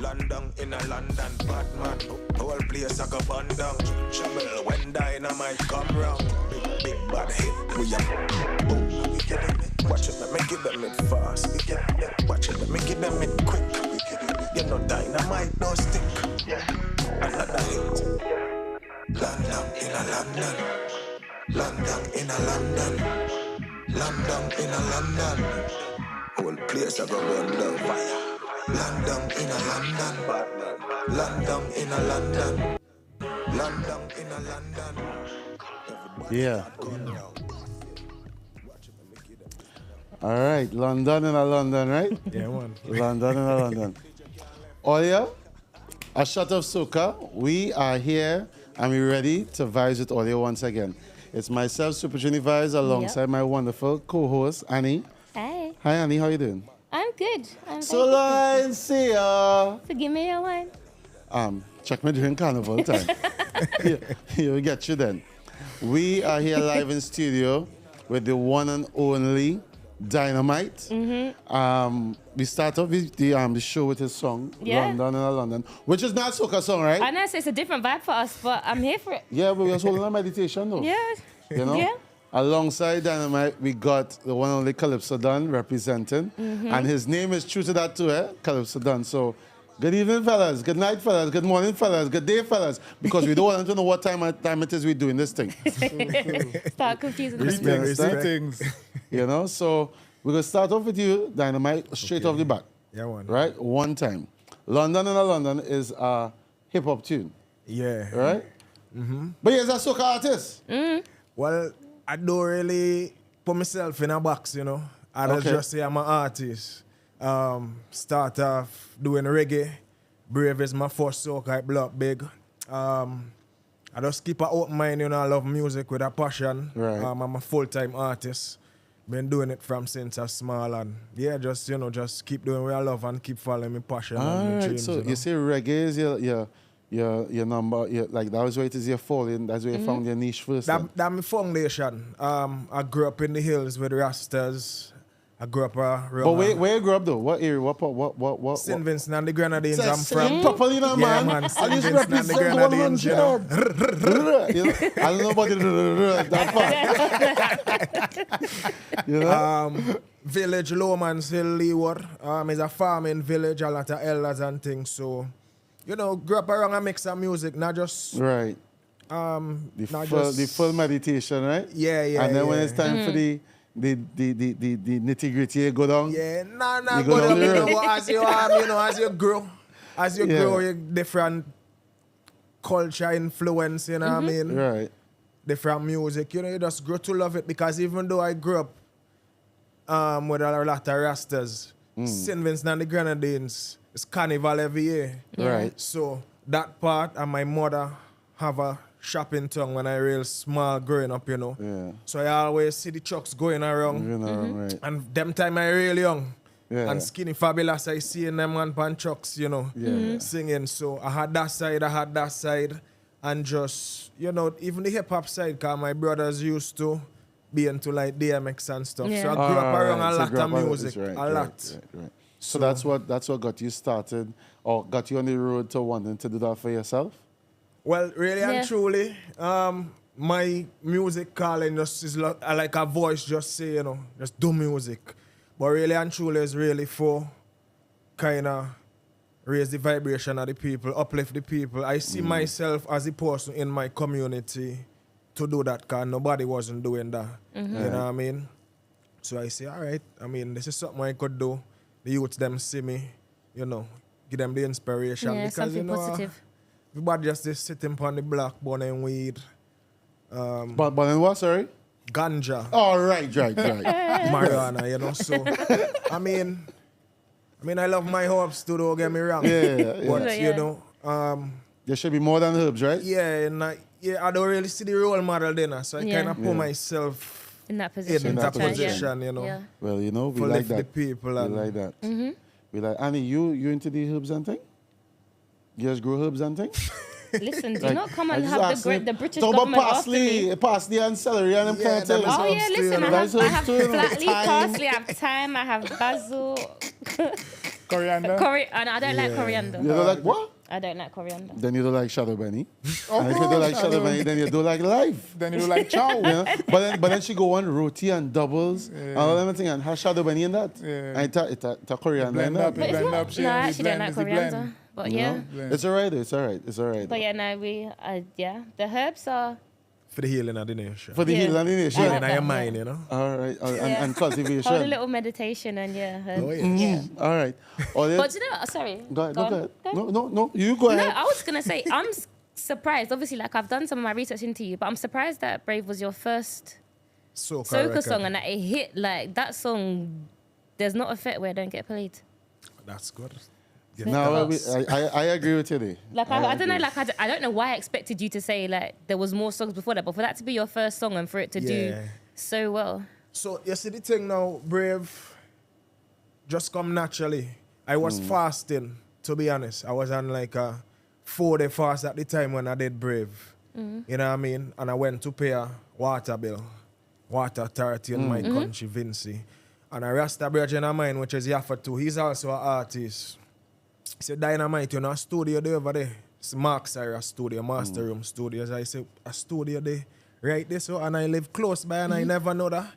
London in a London, Batman. Whole place like a bandang. Trouble when Dynamite come round. Big bad hit. We are boom. We get them it. Watch it, let me get them it fast. We get them it. Watch it, let me get them it quick. We get them it. You know Dynamite don't stink. Yeah. Another hit. London in a London. London in a London. London in a London. Whole place like a run down fire. London in a London, London in a London, London in a London. Yeah. All right, London in a London, right? Yeah, man. London in a London. Olia, a shot of Soca. We are here and we're ready to vibes with Olia once again. It's myself, Super Junior Vibes, alongside my wonderful co-host, Annie. Hey. Hi, Annie, how you doing? I'm good. I'm So long, see ya. So give me your wine. Check me during carnival time. Here we get you then. We are here live in studio with the one and only Dynamite. We start off with the show with his song, London in a London, which is not Soca song, right? I know, so it's a different vibe for us, but I'm here for it. Yeah, but we're holding a meditation though. Yeah. You know? Yeah. Alongside Dynamite, we got the one and only Calypso Don representing. And his name is true to that too, Calypso Don. So, good evening, fellas. Good night, fellas. Good morning, fellas. Good day, fellas. Because we don't want to know what time it is we're doing this thing. Start confusing Respect things. You know, so we're going to start off with you, Dynamite, straight off the bat. Yeah, man. Right? One time. London in a London is a hip-hop tune. Yeah. Right? But he's a soca artist. Well, I don't really put myself in a box, you know. I just say I'm an artist. Start off doing reggae. Brave is my first soca, I blow up big. I just keep an open mind, you know. I love music with a passion. Right. I'm a full-time artist. Been doing it from since I was small, and yeah, just keep doing what I love and keep following my passion. All and my right, dreams, so you say reggae is your number, like that was where it is your falling, that's where you found your niche first. That's my foundation. I grew up in the hills with Rastas. I grew up around. But where you grew up though? What area? What? St Vincent and the Grenadines. I'm Say from. properly now, Yeah, man. man. St I just Vincent and the represent Grenadines, you know. 100. You know? I don't know about that part. You know? Village Lowman's Hill, Leeward. It's a farming village, a lot of elders and things. So, you know, grew up around a mix of music, not just Right. The full meditation, right? Yeah. And then when it's time for the nitty gritty, you go down. Yeah, nah, You go go down, down you the know, as you grow, you different culture influence, you know what I mean? Right. Different music, you know, you just grow to love it, because even though I grew up with a lot of Rastas, St Vincent and the Grenadines, it's carnival every year. Right. So that part, and my mother have a shopping tongue when I real small growing up, you know. Yeah. So I always see the trucks going around. You know, right. And them time I real young. Yeah. And Skinny Fabulous, I see them on pan trucks, you know, singing. So I had that side. And just, you know, even the hip hop side, because my brothers used to be into like DMX and stuff. Yeah. So I grew up around a So lot grew of up music. right, a lot. Right. So that's what got you started, or got you on the road to wanting to do that for yourself? Well, really and truly, my music calling just is like a voice just say, you know, just do music. But really and truly is really for kind of raise the vibration of the people, uplift the people. I see myself as a person in my community to do that, because nobody wasn't doing that. You know what I mean? So I say, all right, I mean, this is something I could do. The youths, them see me, you know, give them the inspiration. Yeah, because, something you know, positive. everybody just sitting on the block, burning weed. But in what, sorry? Ganja. Oh, right. Marijuana, you know. So, I mean, I love my herbs too, don't get me wrong. Yeah. But, you know, there should be more than herbs, right? yeah, and I don't really see the role model then, so I kind of put myself In that position. in that to try, position, you know. Yeah. Well, you know, we For like lift the that. people. We And like that. We like, Annie, you into the herbs and thing? You just grow herbs and thing? Listen, do Like, not come I and just have asked the British talk about government after me. parsley and celery and them kind of them things. is Oh yeah, herbs too, listen, you know. I That's have herbs too, you know. flat leaf Thyme. parsley, I have thyme, I have basil. Coriander. And I don't like coriander. You don't like what? I don't like coriander. Then you don't like Shadow Benny. Oh, And if you don't like Shadow Benny, then you don't like life. Then you do like chow. Yeah. But then she go on roti and doubles and all everything and have Shadow Benny in that. Yeah. And it's coriander in Blend that. up, But it's blend not. up, No, shit, I we actually don't blend, like it's the coriander. blend. But You yeah. know? Blend. It's alright. It's alright. It's alright. But yeah, no, the herbs are. For the healing of the nation. For the Yeah. healing of the nation. I Healing like of your that, mind, yeah. you know. All right. And Hold a cultivation. little meditation and yeah. Herbs. Oh, yes. Yeah. All right. But you know, sorry. Go ahead. on. Go ahead. Go. No. You go No, ahead. I was gonna say I'm surprised. Obviously, like I've done some of my research into you, but I'm surprised that Brave was your first Soca soca record. song and that it hit like that song. There's not a fit where it don't get played. That's good. No, I agree with you there. Like I don't know, agree. like I don't know why I expected you to say like there was more songs before that, but for that to be your first song and for it to do Yeah. so well. So, you see the thing now, Brave just come naturally. I was fasting, to be honest. I was on like a 4-day fast at the time when I did Brave. You know what I mean? And I went to pay a water bill, water authority in my country, Vincy. And a Rasta brethren of mine, which is Yaffa too, he's also an artist. He said, Dynamite, you know, a studio there over there. It's Mark Cyrus studio, Master Room Studios. I said, a studio there, right there. So, and I live close by and I never know that.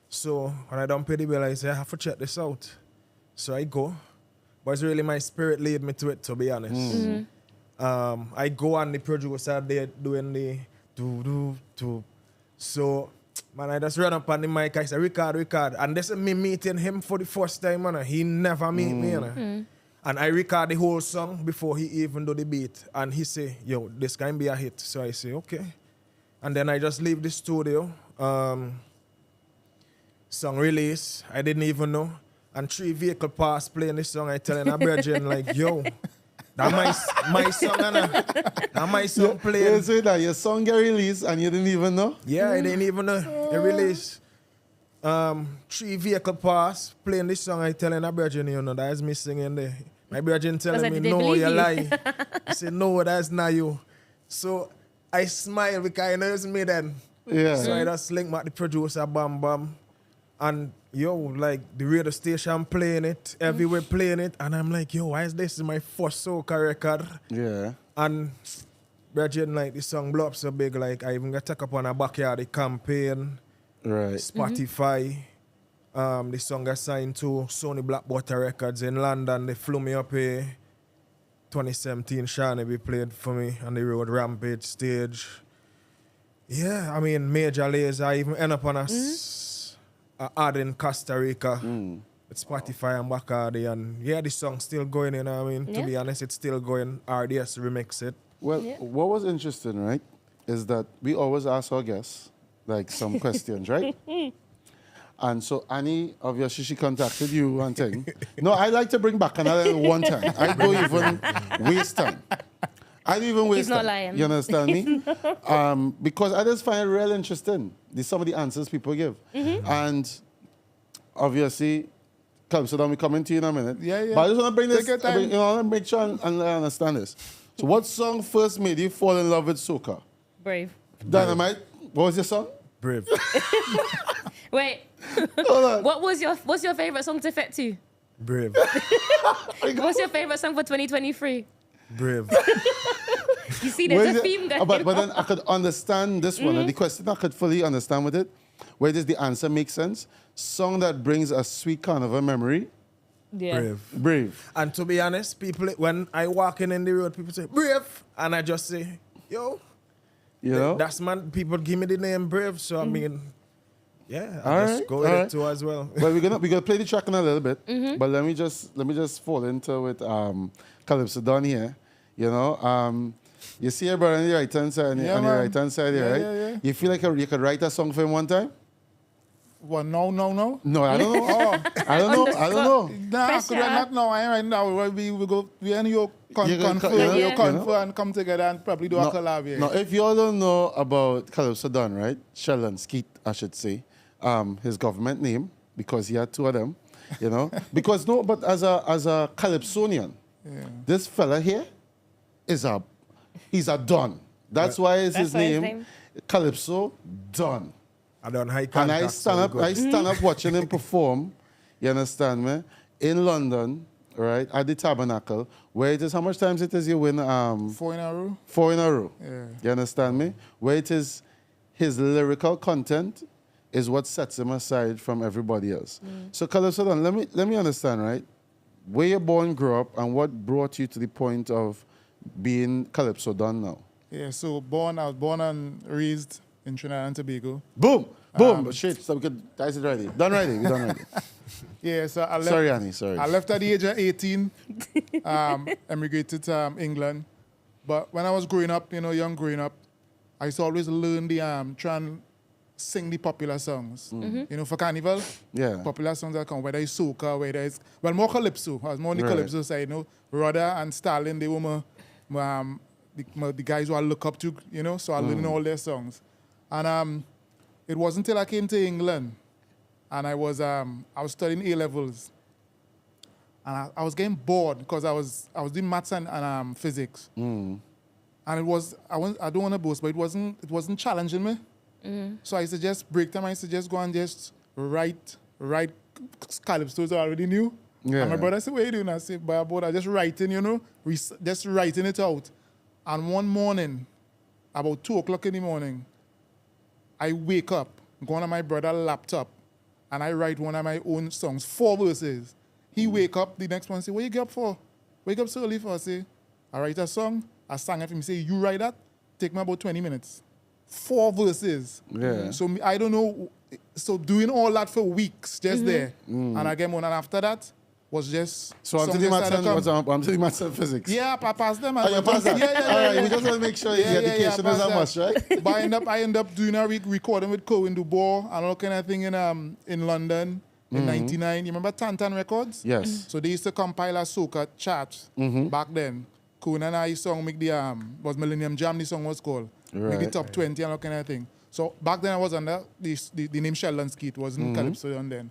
So, when I don't pay the bill, I say, I have to check this out. So I go. But it's really my spirit lead me to it, to be honest. I go and the producer there doing the do. So, man, I just run up on the mic. I say, record. And this is me meeting him for the first time, man. He never meet me, you know. And I record the whole song before he even do the beat. And he say, yo, this can be a hit. So I say, okay. And then I just leave the studio. Song release. I didn't even know. And 3 vehicle pass playing this song. I telling a brethren like, yo, that my song, that my song You playing. say that your song get released and you didn't even know? Yeah, I didn't even know. It released 3 vehicle pass playing this song. I telling a brethren, you know, that is me singing there. My brethren telling like, me, did they no, believe you you? lie. I said, no, that's not you. So I smile because I know it's me then. Yeah. So I just link back the producer, bam. And yo, like the radio station playing it, everywhere playing it. And I'm like, yo, why is this my first soca record? Yeah. And brethren, like the song blew up so big, like I even got take up on a backyard campaign, Right. Spotify. The song got signed to Sony Black Butter Records in London. They flew me up here. 2017, Shawnee played for me on the road Rampage stage. Yeah, I mean, major layers. I even end up on a ad in Costa Rica with Spotify and Bacardi. And yeah, the song's still going, you know what I mean? To Yeah. be honest, it's still going. RDS remix it. Well, Yeah. what was interesting, right, is that we always ask our guests, like, some questions, right? And so Annie, obviously, she contacted you one thing. No, I like to bring back another one time. I don't even waste time. I don't even waste He's not time. lying. You understand me? Because I just find it real interesting, some of the answers people give. And obviously, Calypso Don, we coming to you in a minute. Yeah. But I just want to bring Take this, your time. you know, I want to make sure and I understand this. So what song first made you fall in love with soca? Brave. Dynamite, what was your song? Brave. Wait, Hold on. what's your favorite song to fit to? Brave. What's your favorite song for 2023? Brave. You see, Where there's is a theme it? going. But then I could understand this one. And the question I could fully understand with it. Where does the answer make sense? Song that brings a sweet carnival memory. Yeah. Brave. Brave. And to be honest, people, when I walk in the road, people say, Brave. And I just say, yo, You know? that's man, people give me the name Brave. So I mean, yeah, I All just right, go with all it right. too as well. Well, we're gonna play the track in a little bit. But let me just fall into with Calypso Don here. You know, you see your brother on the right hand side, Yeah, on the man. right hand side here, right? Yeah. You feel like you could write a song for him one time? Well, no. No, I don't know. Oh, I don't know. nah, could I Pressure. not now? I ain't right now. We and you You can confer, co- you yeah. confer and come together and probably do a collab here. Now, if you all don't know about Calypso Don, right? Sheldon Skeet, I should say, his government name, because he had 2 of them, you know. But as a Calypsonian, this fella here he's a Don. That's why it's his why his name, name. Calypso Don. I don't high And contact. I stand up watching him perform, you understand me, in London, right, at the Tabernacle, where it is, how much times it is you win? 4 in a row. 4 in a row. Yeah. You understand me? Where it is his lyrical content is what sets him aside from everybody else. So, Calypso Don, let me understand, right? Where you born, grew up, and what brought you to the point of being Calypso Don now? Yeah, so I was born and raised in Trinidad and Tobago. Boom! Boom! Shit, so we could dice it ready. Done ready. We done ready. Yeah, so I left. Sorry, Annie, sorry. I left at the age of 18, emigrated to England. But when I was growing up, young growing up, I used to always learn try and sing the popular songs. For Carnival, Yeah. popular songs that come, whether it's Soca, whether it's, more Calypso. I was more on the Right. Calypso side, Rudder and Stalin, they were the guys who I look up to, so I learned all their songs. And it wasn't until I came to England and I was studying A-levels. And I was getting bored because I was doing maths and physics. And it was, I don't want to boast, but it wasn't challenging me. So I suggest break time. I suggest go and just write calypsos I already knew. Yeah. And my brother said, "What are you doing?" I said, "By about I just writing, just writing it out." And one morning, about 2:00 in the morning, I wake up, go on my brother's laptop, and I write one of my own songs, 4 verses. He wake up the next one, say, "What you get up for? Wake up so early for?" I say, "I write a song." I sang it for him. He say, "You write that? Take me about 20 minutes." 4 verses. Yeah. So I don't know. So doing all that for weeks, just there. And I get one. And after that, was just... So I'm to the maths and physics. Yeah, I passed them. Oh, you passed that? Yeah. All right, we just want to make sure your education is a must, right? But I end up doing a recording with Cohen Dubois and all kind of thing in London in 99. You remember Tantan Records? Yes. So they used to compile a soca chart back then. Cohen and I song make the was Millennium Jam, the song was called. Make the Right. top 20 and all kind of thing. So back then I was under the name Sheldonski. It wasn't Calypso on then.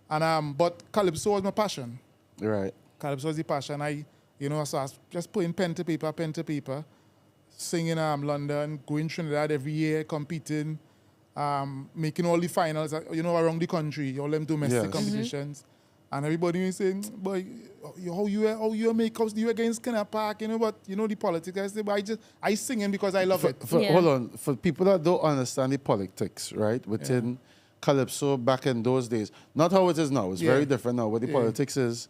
And but Calypso was my passion. Right. Calypso was the passion. So I was just putting pen to paper, singing London, going Trinidad every year, competing, making all the finals, around the country, all them domestic competitions. And everybody was saying, "Boy, how you make us you against Kenner Park, but the politics." I say, "But I singing because I love it." Hold on. For people that don't understand the politics, right, within Calypso back in those days, not how it is now. It's very different now. What the politics is,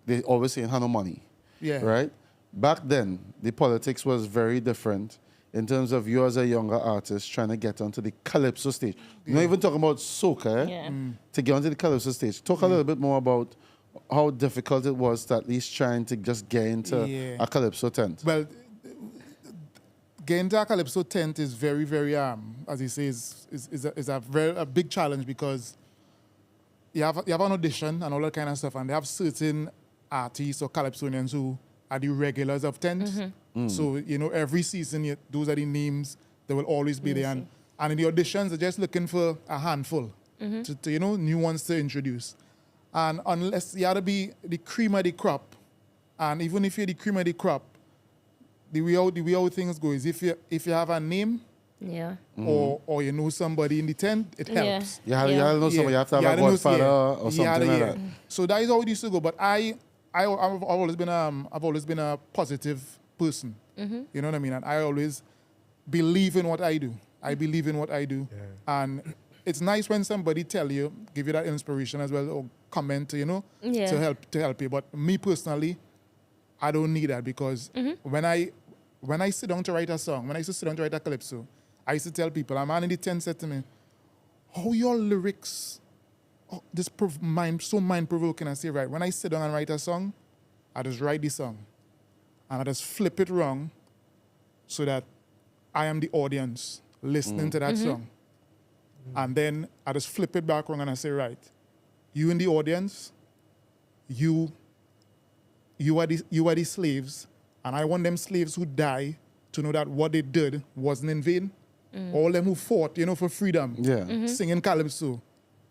they always saying no money. Yeah. Right? Back then, the politics was very different in terms of you as a younger artist trying to get onto the Calypso stage. Not even talking about Soca, to get onto the Calypso stage. Talk a little bit more about how difficult it was to at least trying to just get into a Calypso tent. Well, getting to a Calypso tent is very, very, as he says, is a big challenge because you have an audition and all that kind of stuff, and they have certain artists or Calypsonians who are the regulars of tent. So, every season, those are the names that will always be there. And in the auditions, they're just looking for a handful to new ones to introduce. And unless you have to be the cream of the crop, and even if you're the cream of the crop, the way how things go is if you have a name, or you know somebody in the tent, it helps. You have to know somebody. You have to have a godfather or something like that. So that is how it used to go. But I've always been a positive person. You know what I mean? And I always believe in what I do. And it's nice when somebody tell you, give you that inspiration as well, or comment, to help you. But me personally, I don't need that because when I sit down to write a song, when I used to sit down to write a calypso, I used to tell people, a man in the tent said to me, "How your lyrics, so mind-provoking." I say, right, when I sit down and write a song, I just write the song. And I just flip it wrong so that I am the audience listening to that song. And then I just flip it back wrong and I say, right, you in the audience, you are the slaves, and I want them slaves who die to know that what they did wasn't in vain. All them who fought, for freedom, singing calypso,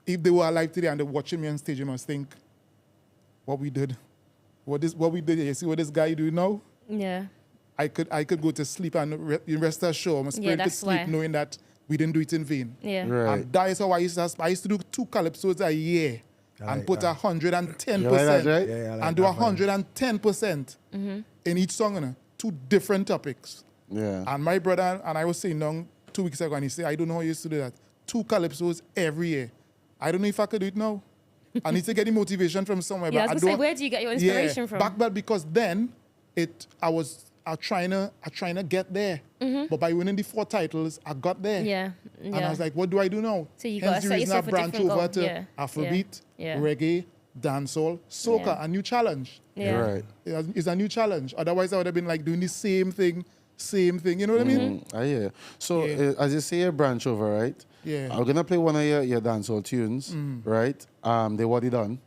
if they were alive today and they're watching me on stage, you must think, what we did, you see what this guy do now? Yeah. I could go to sleep and rest assured, my spirit could sleep knowing that we didn't do it in vain. Yeah. Right. And that is how I used to do 2 calypsos a year. and put 110%, You like that, right? and do 110% in each song, you know, 2 different topics. Yeah. And my brother and I was saying 2 weeks ago, and he said, I don't know how you used to do that. 2 calypsos every year. I don't know if I could do it now. I need to get the motivation from somewhere. Yeah, but I was going to say, where do you get your inspiration from? Back because then I was trying to get there. But by winning the 4 titles, I got there. Yeah. And I was like, what do I do now? So you got to set yourself a different goal. I branch over to Afrobeat, reggae, dancehall, soca, a new challenge. Yeah. Right. It's a new challenge. Otherwise, I would have been like doing the same thing. You know what I mean? I hear. So, as you say, a branch over, right? Yeah. I'm going to play one of your dancehall tunes, right? They what it done,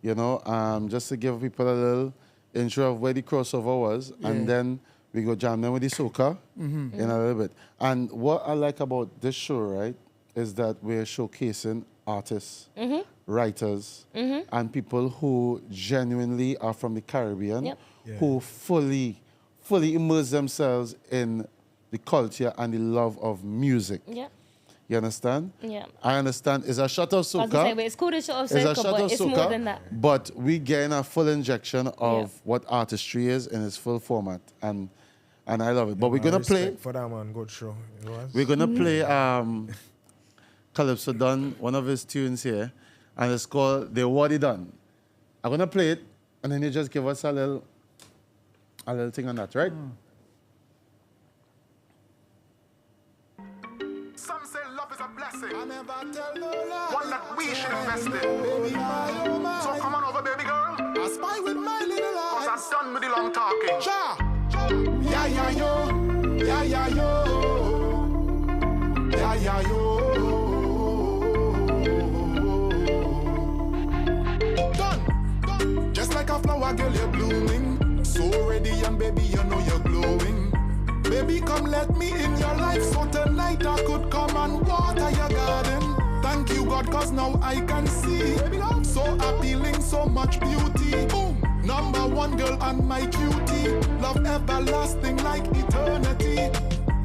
you know, just to give people a little intro of where the crossover was. And then we go jam them with the soca in a little bit. And what I like about this show, right, is that we're showcasing artists, writers, and people who genuinely are from the Caribbean, who fully immerse themselves in the culture and the love of music. Yeah. You understand? Yeah. I understand. It's a shot of soca. I was going to say, but it's called a shot of soca, but it's more than that. But we getting a full injection of what artistry is in its full format. And I love it. But we're going to play... For that, man. Good show. We're going to play Calypso Don, one of his tunes here. And it's called The What He Done. I'm going to play it, and then you just give us a little thing on that, right? Some say love is a blessing. I never tell no lie. One that we should invest in. Baby, my. So come on over, baby girl. I spy with my little eyes. 'Cause I'm done with the long talking. Cha. Yeah, yeah, yo. Yeah, yeah, yo. Yeah, yeah, yo. Done. Just like a flower girl, you're blooming. So ready and baby, you know you're glowing. Baby, come let me in your life so tonight I could come and water your garden. Thank you, God, 'cause now I can see. Baby, love so appealing, so much beauty. Boom. Number 1 girl and my cutie. Love everlasting like eternity.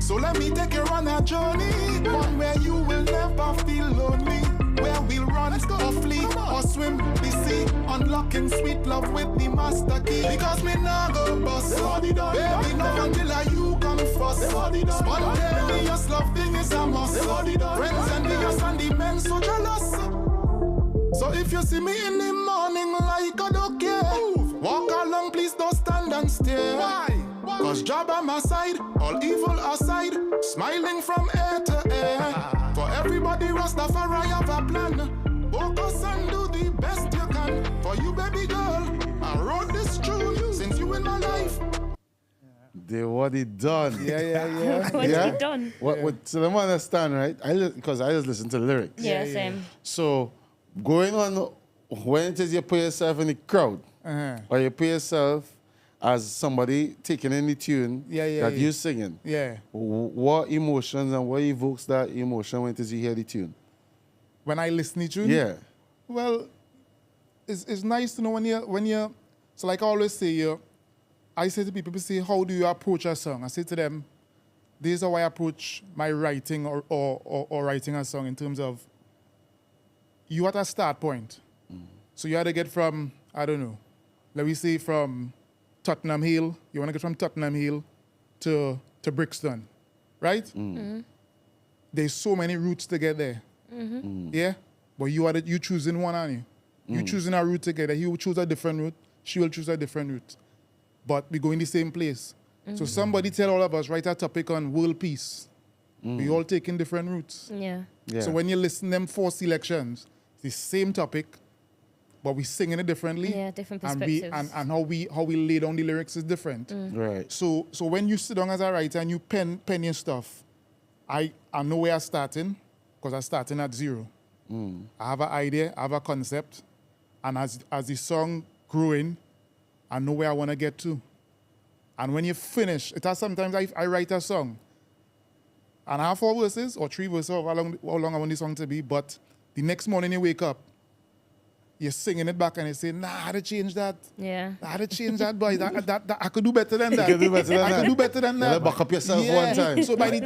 So let me take you on a journey. One where you will never feel lonely. Where we'll run, or flee, or swim the sea. Unlocking sweet love with the master key. Because me nah go bust. Baby, love until you come first. Spontaneous loving is a must. Friends envious and the men so jealous. So if you see me in the morning like I don't care, walk along, please don't stand and stare. Why? 'Cause job on my side, all evil aside, smiling from ear to ear. For everybody, Rastafari have a plan. Focus and do the best you can. For you, baby girl, I wrote this tune since you in my life. They what he done. What he done? What, so them understand, right? Because I just listen to the lyrics. Yeah, same. So going on, when it is you put yourself in the crowd, or you put yourself as somebody taking in the tune that you're singing, what emotions and what evokes that emotion when it is you hear the tune? When I listen to the tune? Yeah. Well, it's nice to know when you're, so like I always say, I say to people say, how do you approach a song? I say to them, this is how I approach my writing or writing a song in terms of, you at a start point. So you had to get from, I don't know, let me say from Tottenham Hill, you want to get from Tottenham Hill to Brixton, right? There's so many routes to get there. Yeah? But you choosing one, aren't you? You choosing a route to get there. He will choose a different route. She will choose a different route. But we go in the same place. So somebody tell all of us, write a topic on world peace. We all taking different routes. Yeah. So when you listen to them 4 selections, it's the same topic, but we singing it differently. Yeah, different perspectives. And how we lay down the lyrics is different. Right. So when you sit down as a writer and you pen your stuff, I know where I'm starting, because I'm starting at 0. I have an idea, I have a concept, and as the song growing, I know where I want to get to. And when you finish, it has sometimes I write a song, and I have 4 verses or 3 verses, how long I want the song to be, but the next morning you wake up, you're singing it back and you say, nah, I had to change that. Yeah. I had to change that, boy. That I could do better than that. You could do better than I that. could do better than that. You back up yourself one time. So by the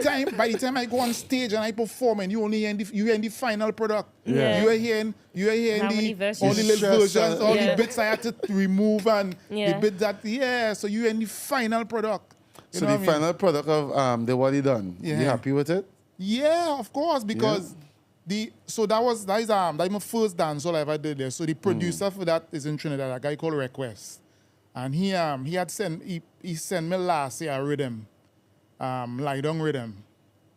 time I go on stage and I perform, and you only hear the final product. Yeah. You are hearing How many verses? all the little versions, all Yeah. the bits I had to remove and Yeah. the bit that so you in the final product. You So know the what I mean? final product of the what he done. Yeah. You happy with it? Yeah, of course, because that is my first dance all I ever did there. So the producer for that is in Trinidad, a guy called Request. And he sent me last year a rhythm, lie down rhythm.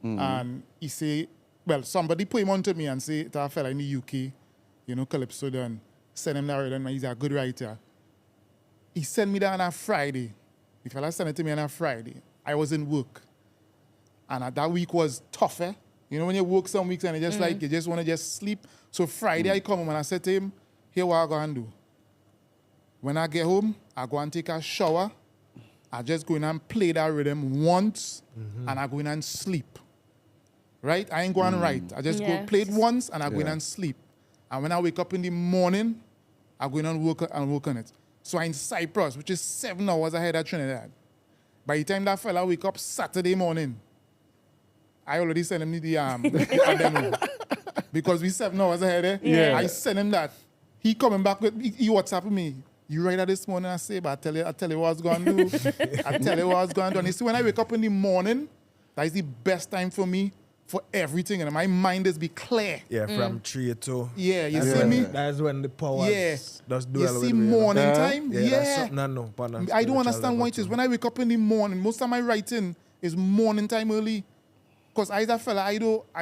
And he say, well, somebody put him on to me and say to a fella in the UK, Calypso Don, send him that rhythm, he's a good writer. He sent me that on a Friday. The fella sent it to me on a Friday. I was in work. And that week was tougher. You know, when you work some weeks and you just want to just sleep. So Friday I come home and I said to him, here what I go and do. When I get home, I go and take a shower. I just go in and play that rhythm once and I go in and sleep. Right? I ain't go and write. I just go play it once and I go in and sleep. And when I wake up in the morning, I go in and work on it. So I'm in Cyprus, which is 7 hours ahead of Trinidad. By the time that fella wake up Saturday morning, I already sent him the demo. Because we 7 hours ahead. I sent him that. He coming back with he WhatsApp me. You write that this morning, I say, but I tell you what I was going to do. I tell you what I was going to do. And you see, when I wake up in the morning, that is the best time for me for everything. And my mind is be clear. Yeah, from 3 to... Yeah, you see me? That's when the power does do you see morning time? Yeah. That's something I know. I don't understand why it is. When I wake up in the morning, most of my writing is morning time early. Because I a fella, I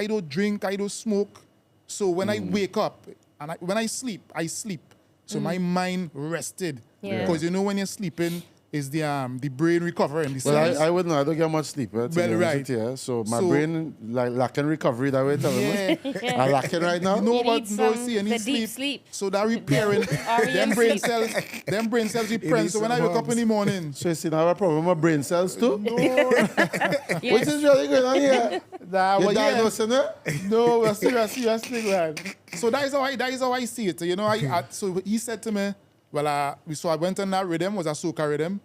don't drink, I don't smoke. So when I wake up, and when I sleep, I sleep. So my mind rested. Because when you're sleeping, is the brain recovering. Well, I wouldn't know. I don't get much sleep. Right? Well, right. Yeah. So my brain lacking recovery. That way, I'm lacking right now. No, You but need no, some- see, and the sleep. deep sleep. So that repairing, them brain cells repair. So when I wake up in the morning, So you see, now I have a problem with my brain cells too. Yes. Which is really going on here. nah, You're well, yeah. diagnosing it? No, we're serious thing, man. So that is how I see it. So he said to me, well, I went on that rhythm, was a soca rhythm,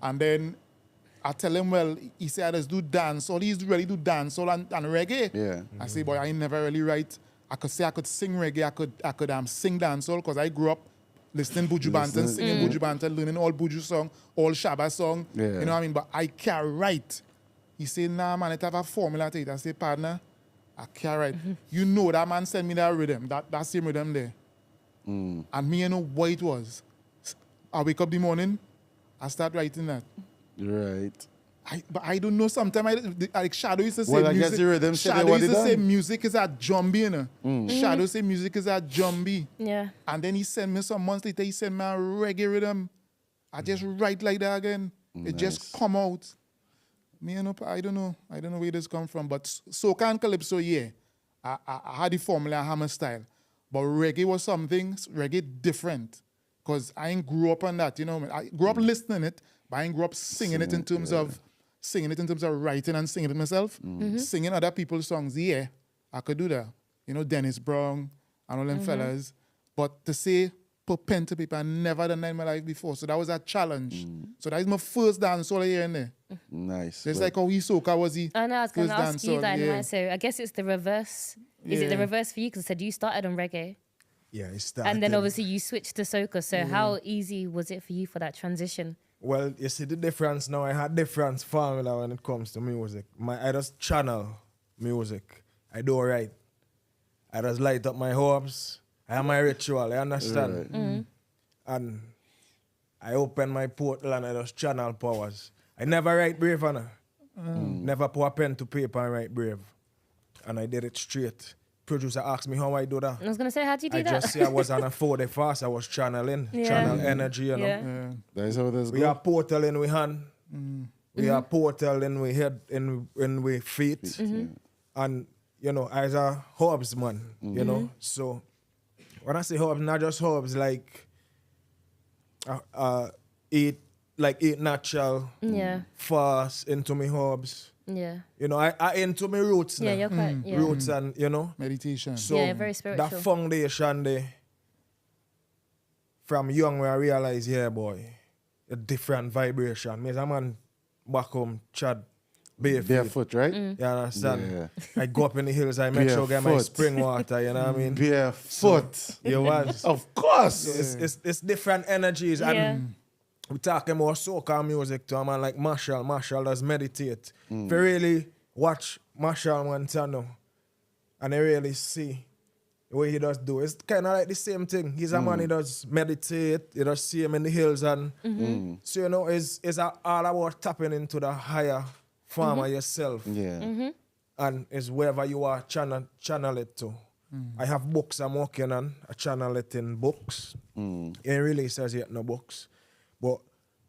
and then I tell him, well, he said, let's do dancehall. He's really do dancehall and reggae. Yeah. I say, boy, I never really write. I could say I could sing reggae, I could sing dancehall because I grew up listening Buju Banton, singing Buju Banton, learning all Buju song, all Shabba song. Yeah. You know what I mean? But I can't write. He said, nah, man, it have a formula to it. I say, partner, I can't write. You know that man sent me that rhythm, that same rhythm there. And me, what it was. I wake up the morning, I start writing that. Right. But I don't know. Sometimes like Shadow used to say Well, I music. guess the rhythm said Shadow what used it to say done. music is a jumbie, you know. Shadow say music is a jumbie. Yeah. And then he sent me some months later, he sent me a reggae rhythm. I just write like that again. It just come out. Me, I don't know where this come from. But Soca and Calypso, yeah. I had the formula Hammer style. But reggae was reggae different. Because I ain't grew up on that, I grew up listening it, but I ain't grew up singing it in terms of writing and singing it myself. Singing other people's songs, yeah, I could do that. Dennis Brown and all them fellas. But to say, put pen to paper, I never done that in my life before. So that was a challenge. So that is my first dance all here and there. Nice. So it's like how he Soca was he. I know, I was going to ask you that. Yeah. So I guess it's the reverse. Is it the reverse for you? Because I said you started on reggae. Yeah, it started. And then obviously you switched to soca. So how easy was it for you for that transition? Well, you see the difference now. I had different formula when it comes to music. I just channel music. I do right. I just light up my herbs. I have my ritual, I understand? Right. And I open my portal and I just channel powers. I never write brave, Anna. Never put a pen to paper and write brave. And I did it straight. Producer asked me how I do that. I was going to say, how do you do I that? just say I was on a 4-day fast. I was channeling, channel energy, Yeah. Yeah. That is how it is. We are portal in we hand. We are portal in we head, in we feet. And, as a herbs man, So when I say herbs, not just herbs, like eat natural, fast into me herbs. Yeah. I into my roots now. Yeah, you're quite, yeah. Roots and, Meditation. So Yeah, very spiritual. that foundation there, from young where I realized, yeah, boy, a different vibration. Me as a man back home, Chad, barefoot, right? You understand? Yeah. I go up in the hills, I make sure I get my Barefoot. spring water, you know what I mean? Barefoot. You was. Of course. It's different energies. Yeah. And we talking about soca music to a man like Marshall. Marshall does meditate. If you really watch Marshall Montano and you really see the way he does do, it's kind of like the same thing. He's a man, he does meditate, he does see him in the hills. And so, you know, it's all about tapping into the higher form of yourself. Yeah. And it's wherever you are, channel it to. I have books I'm working on. I channel it in books. It really says yet no books. But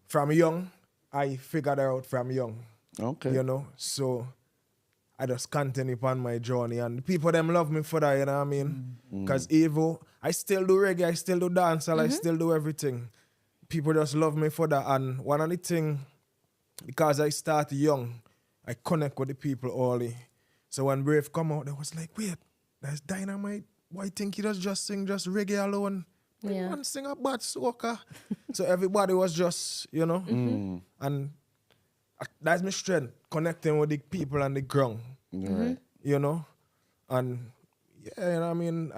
from young, I figured it out from young. Okay. You know, so I just continue upon my journey. And people them love me for that, you know what I mean? Because even I still do reggae, I still do dancehall, I still do everything. People just love me for that. And one of the things, because I start young, I connect with the people early. So when Brave come out, they was like, wait, that's Dynamite. Why think he does just sing just reggae alone? Yeah. One sing a bad soca. So everybody was just, you know, and that's my strength, connecting with the people and the ground, you know, and yeah, you know what I mean,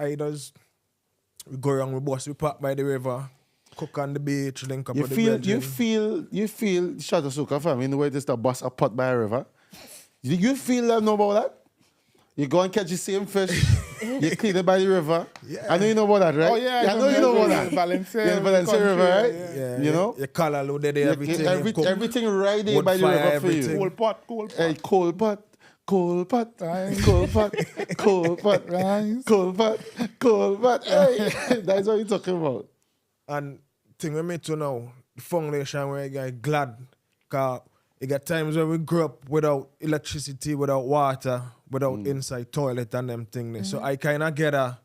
we go around with bus, we park by the river, cook on the beach, link up with the brethren. You feel, shout out to Soca fam, in the way this the bus a pot by a river. You feel that know about that? You go and catch the same fish, you clean it by the river. Yeah. I know you know about that, right? Oh, yeah. I know you know about that. Valencia, Yeah, Valencia River, right? Yeah, You know? You color loaded everything. Everything right there wood by the fire, river for you. everything. Cold pot. Hey, cold pot, cold pot, Right. cold pot, cold pot, Right. cold pot, cold pot. Hey, that's what you're talking about. And thing we meet to now, the foundation where I get glad, because you got times where we grew up without electricity, without water, without inside toilet and them things. So I kind of get a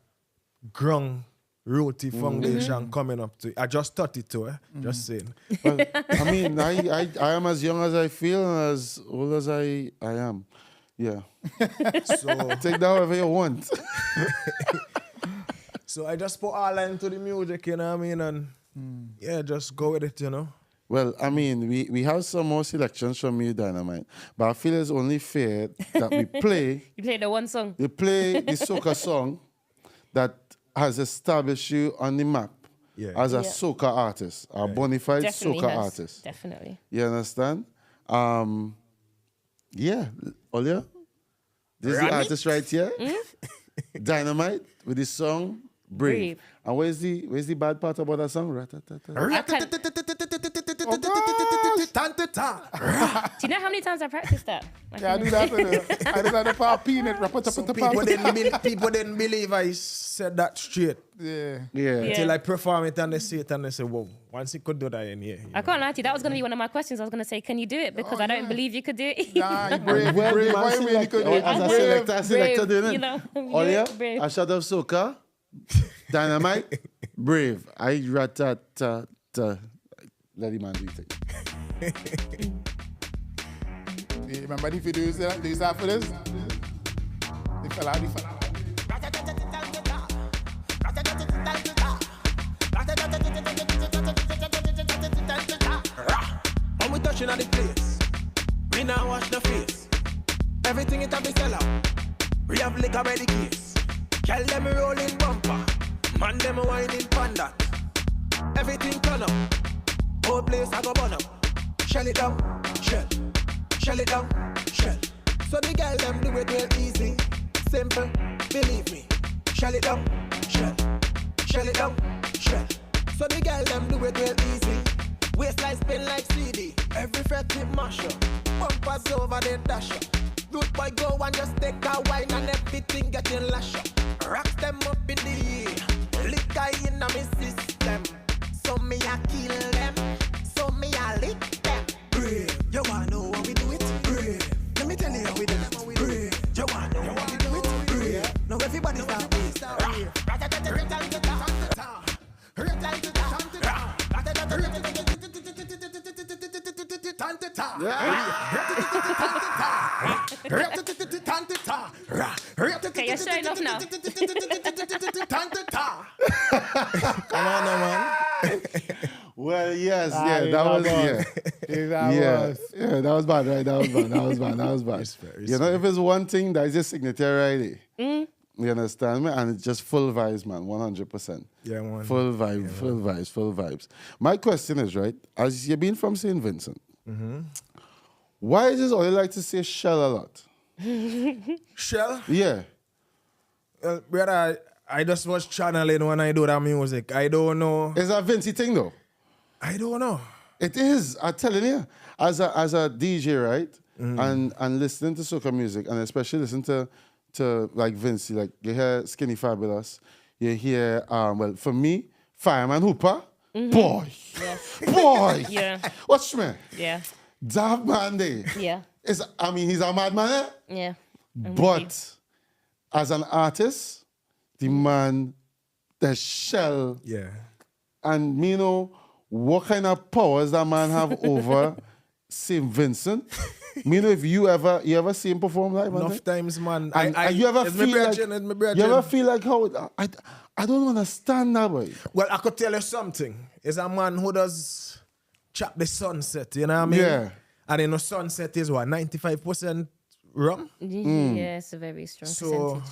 ground rooty foundation coming up to it. I just thought it to just saying. Well, I mean, I am as young as I feel and as old as I am. Yeah. So, Take that however you want. so I just put all into the music, you know what I mean? And yeah, just go with it, you know? Well, I mean, we have some more selections from you, Dynamite, but I feel it's only fair that we play. You play the one song. You play the soca song that has established you on the map as a soca artist, a bona fide Definitely soca has. artist. Definitely. You understand? Yeah, Olia, this is the artist right here, Dynamite, with the song Brave. Brave. And where's the bad part about that song? Rat-a-ta-ta. Do you know how many times I practiced that? Yeah, I do that. I do that for a peanut. So people didn't believe I said that straight. Yeah. Yeah. Until I perform it and they see it and they say, whoa, once he could do that in here. I can't lie to you. That was going to be one of my questions. I was going to say, can you do it? Because I don't believe you could do it. Nah, you brave. Well, Brave. man, Why you really could do it? as a Brave. selector doing it. You know, Olia, brave. a shot of soca, Dynamite, Brave. I rat-a-ta-ta. Let the man do it. Yeah, remember the videos they used to have for this? The fella. When we touching on the place, we now wash the face. Everything it have be sell out. We have liquor ready case. Girl them rolling bumper, man them whining panda. Everything turn up, whole place I go burn up. Shell it down, shell. Shell it down, shell. So the girl them do it real easy, simple, believe me. Shell it down, shell. Shell it down, shell. So the girl them do it real easy. Waistline spin like CD. Every fret tip mash up. Bumpers over the dash up. Root boy go and just take a wine and everything getting lash up. Rocks them up in the air. Liquor in my system. So me a kill them. So me a lick them. Brave. You wanna know how we do it? Brave. Let me tell you how we do it. Brave. You wanna know how we do it? Brave. Now everybody start with. Okay, you're showing off now. Come on, man. Well, yes, that was that was bad, right? That was bad. You know, if it's one thing, that is your signature, right? You understand me? And it's just full vibes, man, 100%. Yeah, man. Full vibes. My question is, right, as you've been from St. Vincent, why is it all you like to say shell a lot? Shell? Yeah. Brother, I just was channeling when I do that music. I don't know. Is that a Vincey thing, though? I don't know. It is. I'm telling you. As a DJ, right, and listening to soca music, and especially listen to like Vincey, like you hear Skinny Fabulous, you hear, well, for me, Fireman Hooper, boy, boy, Yeah. Watch me. Yeah. That man there. Yeah. He's a madman, eh? Yeah. But as an artist, the man, the shell, and you know, what kind of powers that man have over St. Vincent? You know, if you ever see him perform live, Enough times, man. And you ever feel like how I don't understand that way. Well, I could tell you something. It's a man who does chop the sunset, you know what I mean? Yeah. And you know, sunset is what, 95% rum? Yeah, it's a very strong So, percentage.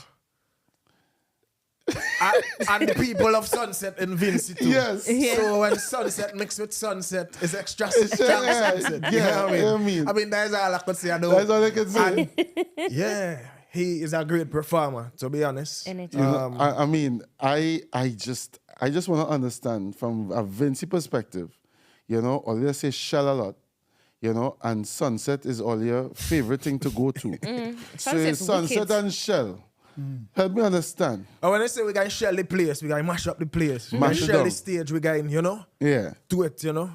and the people of sunset in Vincey too. Yes. Yeah. So when sunset mixed with sunset, it's extra Yeah, sunset. yeah, You know what I mean. I mean, that's all I could say. That's all I can say. Yeah, he is a great performer, to be honest. Energy. You know, I mean, I just want to understand from a Vincey perspective, you know, all you say shell a lot, you know, and sunset is all your favorite thing to go to. So it's sunset wicked. and shell. Help me understand. And when I say we got to shell the place, we got to mash up the place. We Mash gotta it shell down. the stage, we got to, you know, Yeah. do it, you know.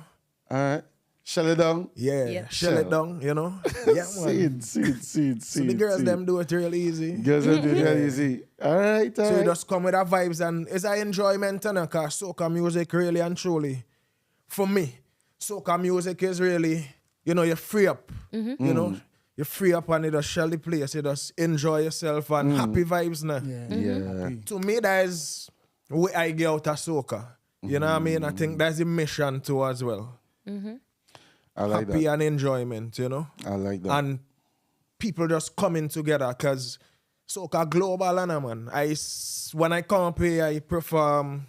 All right. Shell it down. Yeah, shell Shell. it down, you know. Yeah, man. Seed. So the girls, them do it real easy. Girls them do it real easy. All right. So you just come with our vibes and it's an enjoyment, because soca music really and truly, for me, soca music is really, you know, you free up. You know, you free up and you just shell the place, you just enjoy yourself and happy vibes now. Yeah. To me, that is where I get out of soca. You know what I mean? I think that's the mission too as well. I like Happy that. and enjoyment, you know? I like that. And people just coming together because soca global, man. When I come up here, I perform.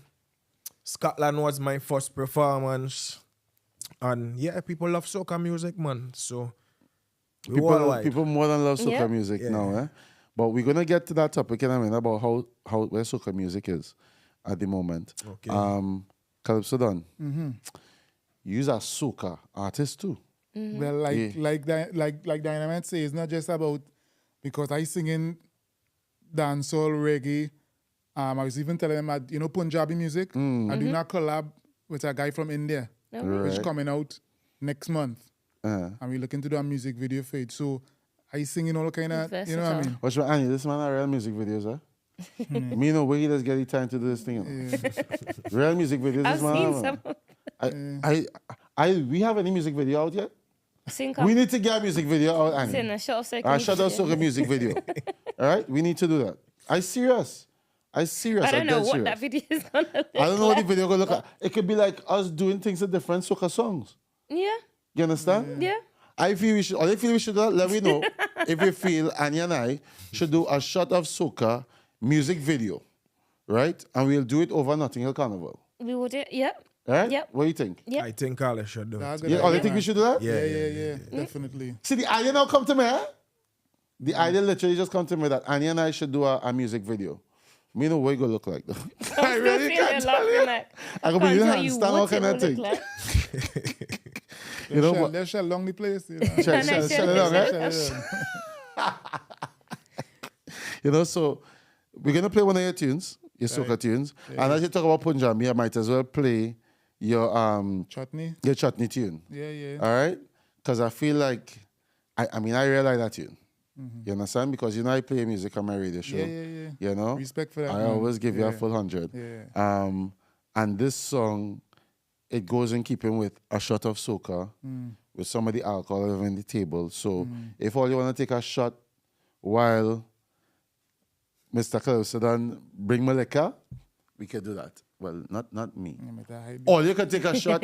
Scotland was my first performance. And yeah, people love soca music, man. So People more than love soca Yeah. music now, eh? But we're gonna get to that topic in a minute about how where soca music is at the moment. Okay. Calypso Don. You're a soca artist too. Well, like Dynamite says, it's not just about, because I sing in dancehall, reggae. I was even telling them, you know, Punjabi music. I do not collab with a guy from India, which Right. coming out next month. And we're looking to do a music video for it. So I sing in all kind of, you know what I mean? Watch my Annie, this man are real music videos, huh? Me know where he does get the time to do this thing. You know? Real music videos. I've this man seen have. some. We have any music video out yet? Sing We need to get a music video out, Annie. Sing a short second. Shut out soca music video. All right, we need to do that. I serious. I don't know dead what serious. that video is gonna look I don't know what the like. video gonna look like. It could be like us doing things in different soca songs. Yeah, You understand? yeah. I feel we should. All I feel we should do, let me know if you feel Annie and I should do a shot of soca music video, right? And we'll do it over Notting Hill Carnival. We will do. Yep. All right? Yep. What do you think? Yep. I think all should do it. That's a good Yeah, idea, I think we man. should do that? Yeah, definitely. See, the idea now come to me, huh? The idea literally just come to me that Annie and I should do a music video. Me know what it gonna look like. Though. I really can't tell you. I could be using handstand, all kind of thing. You know what? They'll shell along the place. You know? Shell it down, right? Shell it down. You know, so we're gonna play one of your tunes, your soca tunes, and as you talk about Punjabi, I might as well play your Chutney. tune. Yeah. All right, because I feel like I mean I really like that tune. You understand? Because you know I play music on my radio show. Yeah. You know, Respect for that, I man. always give you a Yeah. full 100. Yeah. And this song, it goes in keeping with a shot of soca, with some of the alcohol on the table. So if all you want to take a shot while Mr. Calypso Don bring my liquor, we could do that. Well, not me. Or you could take a shot.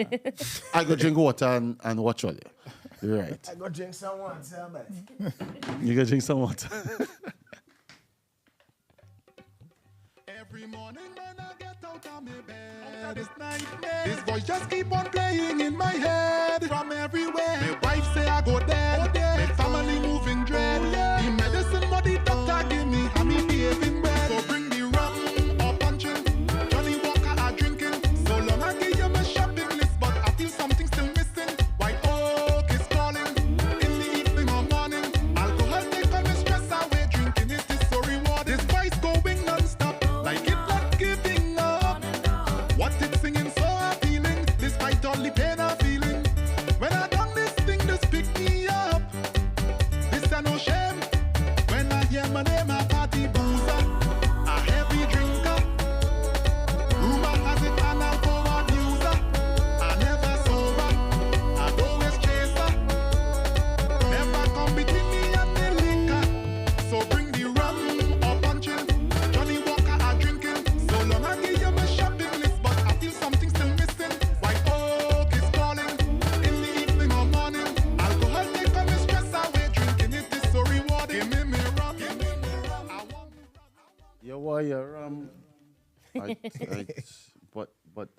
I go drink water and watch all you. You're right. I go drink some water, man. You go drink some water. Every morning when I get out of my bed, it's nightmare. This voice just keep on playing in my head from everywhere. My wife say I go dead. My family moving dread. The medicine what the doctor give me, and me behaving well. So bring the rum or punching. Johnny Walker are drinking. So long I give you my shopping list, but I feel something still missing. White Oak is calling in the evening or morning. Alcohol take all my stress away. Drinking it is so rewarding. This voice going non-stop. Like it not giving up. What it's singing so appealing, despite all the pain I'm feeling. When I done this thing, just pick me up. This a no shame. When I hear my name, I party boozer, a heavy drinker. Rumor has it an alcohol abuser. I never sober, I always chaser. Never come between me and the liquor. So bring the rum or punching. Johnny Walker are drinking. So long I give you my shopping list, but I feel something still missing. White Oak is calling in the evening or morning. Alcohol take all my stress away. Drinking it is so rewarding. Give me rum, give me rum. I want me rum. You want your rum? But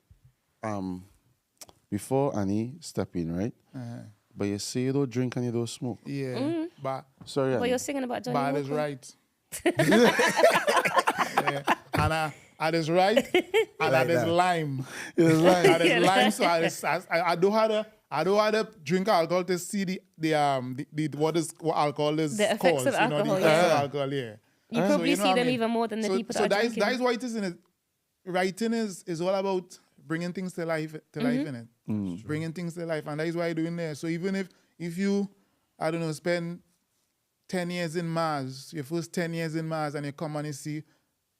before Annie step in, right? But you say you don't drink and you don't smoke. Yeah, but Sorry, But Annie. you're singing about Johnny Bad Walker. is right. Yeah. And I is right, and I is lime. It's like, That is lime. So I don't have to drink alcohol to see the what alcohol is The effects called. of alcohol, the effects yeah. of alcohol, yeah. You probably you know see what I them mean? even more than the people that are that drinking. is why it is in it. Writing is all about bringing things to life in it. Bringing things to life, and that is why I do in there. So even if you, I don't know, spend 10 years in Mars, your first 10 years in Mars, and you come and you see,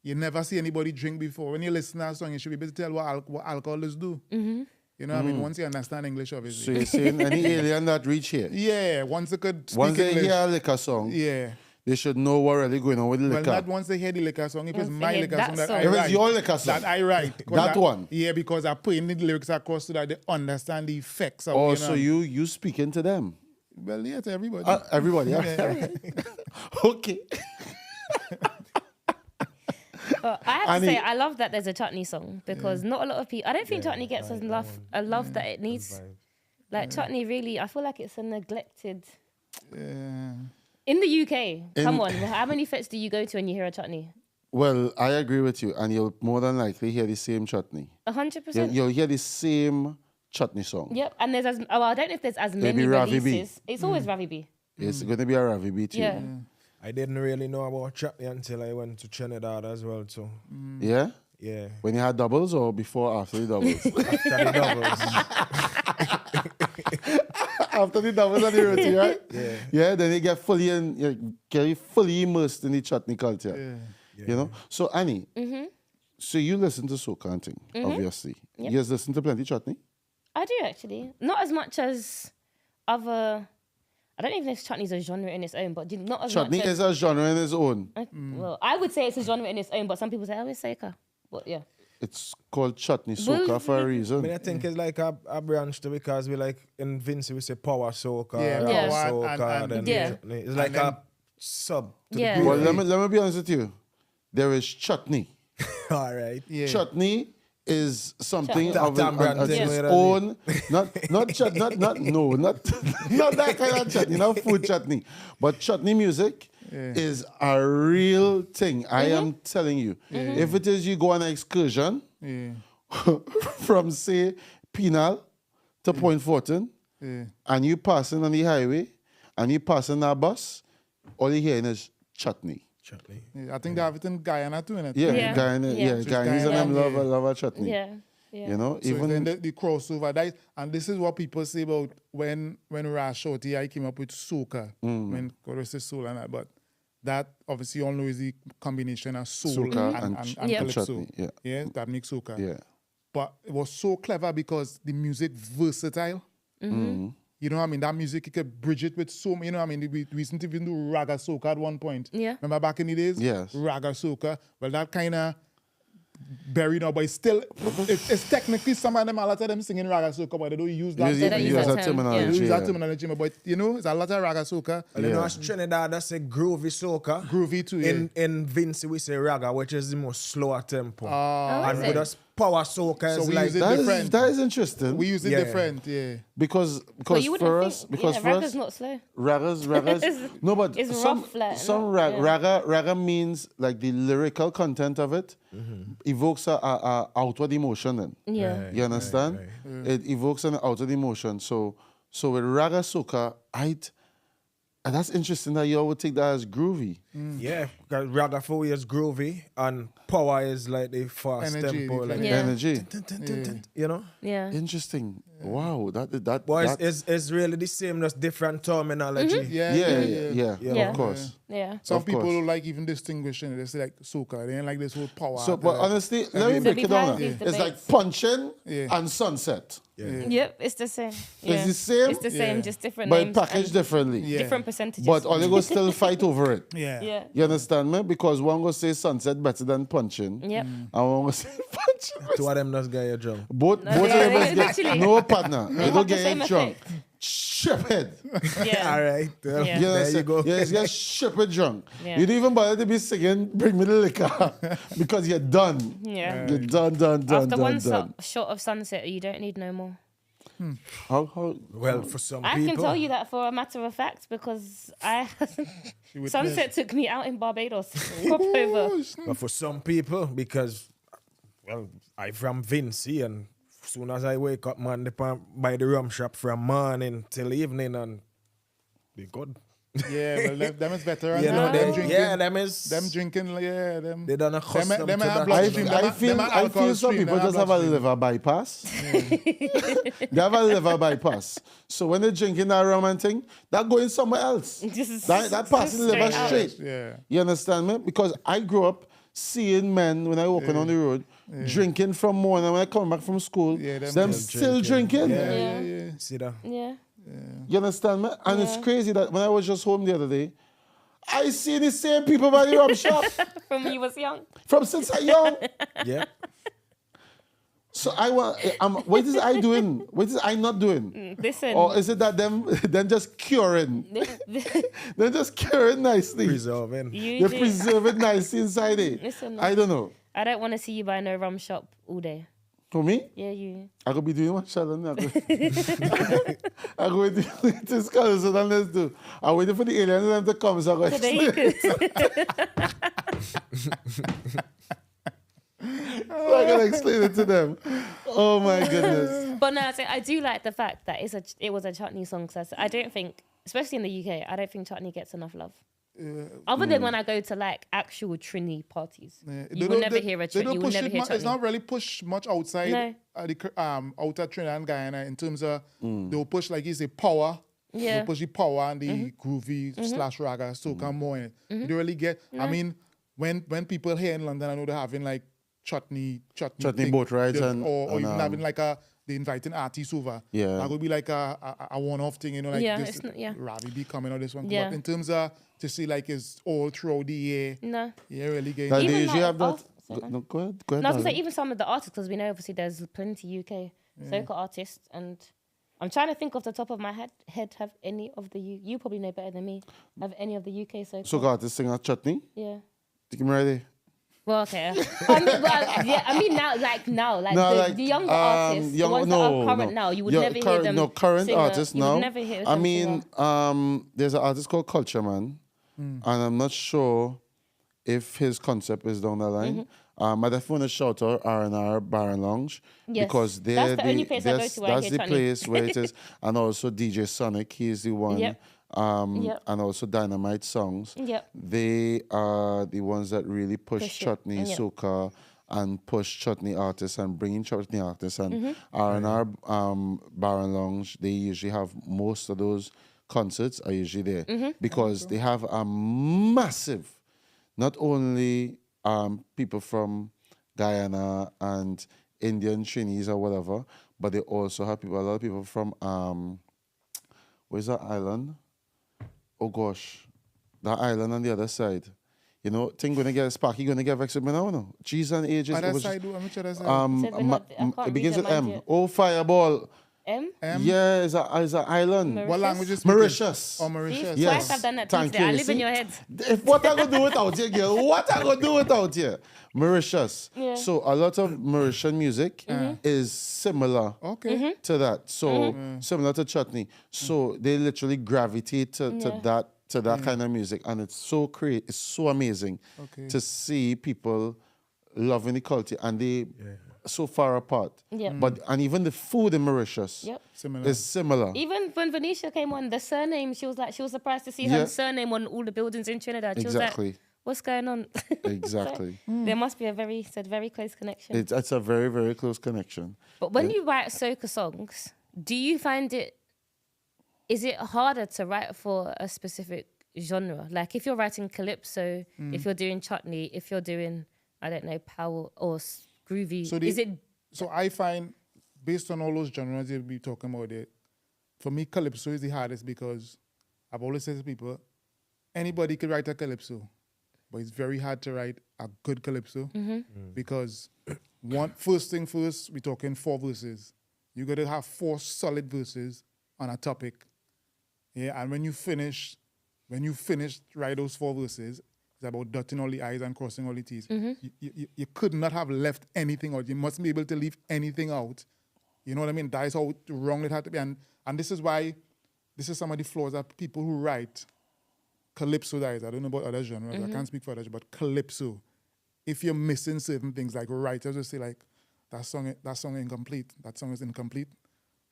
you never see anybody drink before. When you listen to a song, you should be able to tell what alcoholists do. You know what I mean? Once you understand English, so obviously. you're saying any alien that reach here, Yeah, once they could speak once they English. hear a liquor song, Yeah. they should know what really going on with the Well, liquor. not once they hear the liquor song. If it's Once they my hear liquor that song that song. I If it's write. your liquor song. That I write. 'Cause That one. Yeah, because I put in the lyrics across so that they understand the effects of Oh, you know. so you speaking to them. Well, yeah, to everybody. Everybody, yeah. Yeah. Okay. I have And to say, it- I love that there's a chutney song because not a lot of people. I don't think chutney gets a love that it needs. Like chutney, really, I feel like it's a neglected. Yeah. In the UK, come on, how many fets do you go to and you hear a chutney? Well, I agree with you, and you'll more than likely hear the same chutney. 100%. You'll hear the same chutney song. Yep, and there's I don't know if there's as many Maybe Ravi B. releases. It's always Ravi B. It's going to be a Ravi B too. Yeah. I didn't really know about chutney until I went to Trinidad as well, too. Yeah? Yeah. When you had doubles or before or after the doubles? After the doubles. After the doubles and the roti, right? Yeah. Yeah, then you get fully fully immersed in the chutney culture. You know? So Annie, so you listen to soca and thing, obviously. Yep. You just listen to plenty chutney? I do actually. Not as much as other. I don't even know if chutney's a genre in its own, but not as Chutney much as. is a genre in its own. Well, I would say it's a genre in its own, but some people say, oh, it's soca. But yeah. It's called chutney soca for a I reason. mean, I think it's like a branch too because we like in Vincent we say power soca, Yeah, rap Yeah. power soca, and- then Yeah. chutney. It's like a sub to Yeah. the Well, group. let me be honest with you. There is chutney. All right. Yeah. Chutney is something Chutney. of That brand thing, its really. own, not that kind of chutney, not food chutney, but chutney music is a real thing. I am telling you. If it is you go on an excursion from say Penal to Point Fortin, and you passing on the highway, and you passing that bus, all you hearing is chutney. Chutney. Yeah, I think they have it in Guyana too, innit? Yeah, Yeah. Guyana, Yeah. Guyanese and them Guyana, love a chutney. Yeah. Yeah. You know, So even then the crossover, and this is what people say about when Rash Shorty I came up with soca, when chorus is soul and that, but that obviously you all know is the combination of soul Soca and Yeah. calypso. chutney, yeah. That makes soca. yeah. But it was so clever because the music versatile. you know what I mean, that music, you could bridge it with so many, you know what I mean, we recently even do Raga Soca at one point. Yeah. Remember back in the days? Yes. Raga Soca. Well, that kind of buried now, but it's still, it's technically some of them, a lot of them singing Raga Soca, but they don't use that. They don't use that term, They terminology. use that terminology, but you know, it's a lot of Raga Soca. And you know, as Trinidad, that's a groovy soca. Groovy too, yeah. In Vinci, we say raga, which is the most slower tempo. And is with it? us, power soca So is we like... use it That different. is, that is interesting. We use it Yeah. different, yeah. because But you wouldn't for think, us, because yeah, for raga's us, not slow. ragas. No, but It's some rough, like, some no, yeah. raga means like the lyrical content of it evokes a outward emotion. Then Yeah. you understand? It evokes an outward emotion. So with raga soca, and that's interesting that you all would take that as groovy. Yeah, because raga for me is groovy and power is like the fast Energy, tempo. the Like, Yeah. Energy. you know? Yeah. Interesting. Wow. That. But it's really the same, just different terminology. Yeah, Yeah. Of course. Yeah. Some Of people course. like even distinguishing it. They say like soca. They ain't like this whole power. So, but honestly, let me break it down. Yeah. It's like punching Yeah. and sunset. Yep, it's the same. Yeah. the same? It's the same, Yeah. just different But names. packaged and differently. Yeah. Different percentages. But all you go still fight over it. yeah. yeah. You understand me? Because one go say sunset better than punching. Yep. And one go say punching. Two of them just get you drunk. Both No, of they- them they must get literally- no partner. They have don't the get same you drunk. effect. Shepherd. Yeah. All right. Well, Yeah. there you go. Yes, get shepherd drunk. Yeah. You don't even bother to be singing, bring me the liquor. Because you're done. Yeah. You're done. After one done. shot of sunset, you don't need no more. How Well, for some I people... can tell you that for a matter of fact because sunset took me out in Barbados. Pop over. But for some people, because, well, I'm from Vinci, and as soon as I wake up, man, by the rum shop from morning till evening, and they good. Yeah, well, them is better. You know, them them, drinking. yeah, them is... Them drinking, yeah, them. They done a custom them to have that. bloodstream. I feel some people just have a liver bypass. They have a liver bypass. So when they're drinking that rum and thing, that going somewhere else. Just That passing the liver out. straight. Yeah. You understand me? Because I grew up seeing men when I walking on the road drinking from morning when I come back from school. Yeah, them still drinking. Yeah. See that? Yeah. You understand me? And it's crazy that when I was just home the other day, I see the same people by the rum shop From when you was young. from since I young. Yeah. So I want. What is I doing? What is I not doing? Listen. Or is it that them just curing? They're just curing nicely. Preserving. you They do. preserve it nicely inside it. Listen. I don't know. I don't want to see you by no rum shop all day. For me, Yeah, you. I could be doing what Shannon. I go do this color, so then let's do. I'm waiting for the aliens to come, so I go. Today you could. So I can explain it to them. Oh my goodness. But no, I do like the fact that it was a chutney song. So I don't think, especially in the UK, I don't think chutney gets enough love. Other than when I go to like actual Trini parties, you will never hear a They Trini. don't You will push never it hear much. chutney. It's not really pushed much outside No. outer Trinidad and Guyana in terms of they'll push like you say power. Yeah. They'll push the power and the groovy slash raga soca more in it. You don't really get. I mean, when people here in London, I know they're having like chutney thing, boat rides and even having like they inviting artists over. Yeah. That would be like a one-off thing, you know, like Yeah, this it's not- yeah. Ravi be coming or this one. Yeah. But in terms of to see like it's all throughout the year, No. yeah, really getting. That Even they usually like have that. us- sorry, No, go ahead. No, I was gonna say darling. even some of the artists, because we know obviously there's plenty UK soca artists, and I'm trying to think off the top of my head have any of the you probably know better than me. Have any of the UK soca? So got this thing at chutney. Yeah. Take him ready. Well, okay. I mean now, the younger artists, the ones that are current now, you would never hear them. No, current sing artists you would now. never hear I them mean, sing there's an artist called Culture Man, and I'm not sure if his concept is down the line. I definitely want to shout out R&R Bar and Lounge Yes. because That's the only place I go to where I that's hear the chutney. place where it is, and also DJ Sonic, he's the one. Yep. Yep. And also Dynamite songs. Yep. They are the ones that really push Push it. chutney, Yep. soca, and push chutney artists and bringing chutney artists and Mm-hmm. R&R Bar and Lounge. They usually have most of those concerts are usually there Mm-hmm. because they have a massive, not only people from Guyana and Indian Chinese or whatever, but they also have a lot of people from where's that island? Oh gosh, that island on the other side. You know, thing gonna get Sparky gonna get vexed with me now, no? Cheese and ages. Other side, how much other side? It begins with M. Oh, Fireball. M? Yeah, it's an island. Mauritius? What language is Mauritius. Oh, Mauritius. Yes. Twice I've done that Thank piece there. I you. live in See? your head. What I gonna do without you, girl? What I gonna do without you? Mauritius. Yeah. So a lot of Mauritian music is similar Okay. to that. So similar to chutney. So they literally gravitate to that kind of music, and it's so it's so amazing to see people loving the culture, and they so far apart. Yep. But and even the food in Mauritius Similar. is similar. Even when Venetia came on, the surname, she was surprised to see her surname on all the buildings in Trinidad. She was Exactly. like, what's going on? Exactly. There must be a very close connection. It's a very, very close connection. But when you write soca songs, do you find is it harder to write for a specific genre? Like if you're writing calypso, if you're doing chutney, if you're doing, I don't know, power or groovy, So I find, based on all those genres you'll be talking about it, for me, calypso is the hardest because I've always said to people, anybody could write a calypso, but it's very hard to write a good calypso because first thing first, we're talking 4 verses. You got to have 4 solid verses on a topic. Yeah, and when you finish write those 4 verses, it's about dotting all the I's and crossing all the T's. You could not have left anything out. You must be able to leave anything out. You know what I mean? That is how wrong it had to be. And this is why, this is some of the flaws that people who write calypso, that is, I don't know about other genres, I can't speak for others, but calypso, if you're missing certain things, like writers will say like, that song incomplete, that song is incomplete,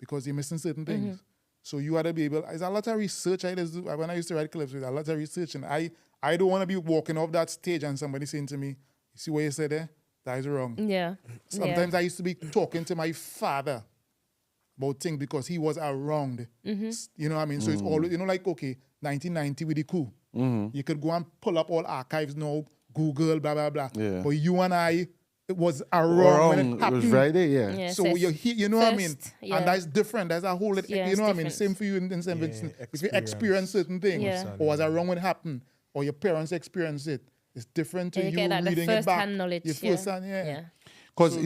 because you're missing certain things. So you ought to be able, there's a lot of research I do. When I used to write calypso, there's a lot of research, and I don't want to be walking off that stage and somebody saying to me, you see what you said there? That is wrong. Yeah. Sometimes I used to be talking to my father about things because he was around. You know what I mean? So it's always, like, okay, 1990 with the coup. You could go and pull up all archives now, Google, blah, blah, blah. Yeah. But you and I, it was around when it happened. It was right there, yeah. So you're here, you know what I mean? Yeah. And that's different. There's a whole, you know what I mean? different. Same for you in St Vincent. If you experience certain things, or was around when it happened, or your parents experienced it, it's different to you get like reading the it back. first-hand knowledge. Your first hand, Because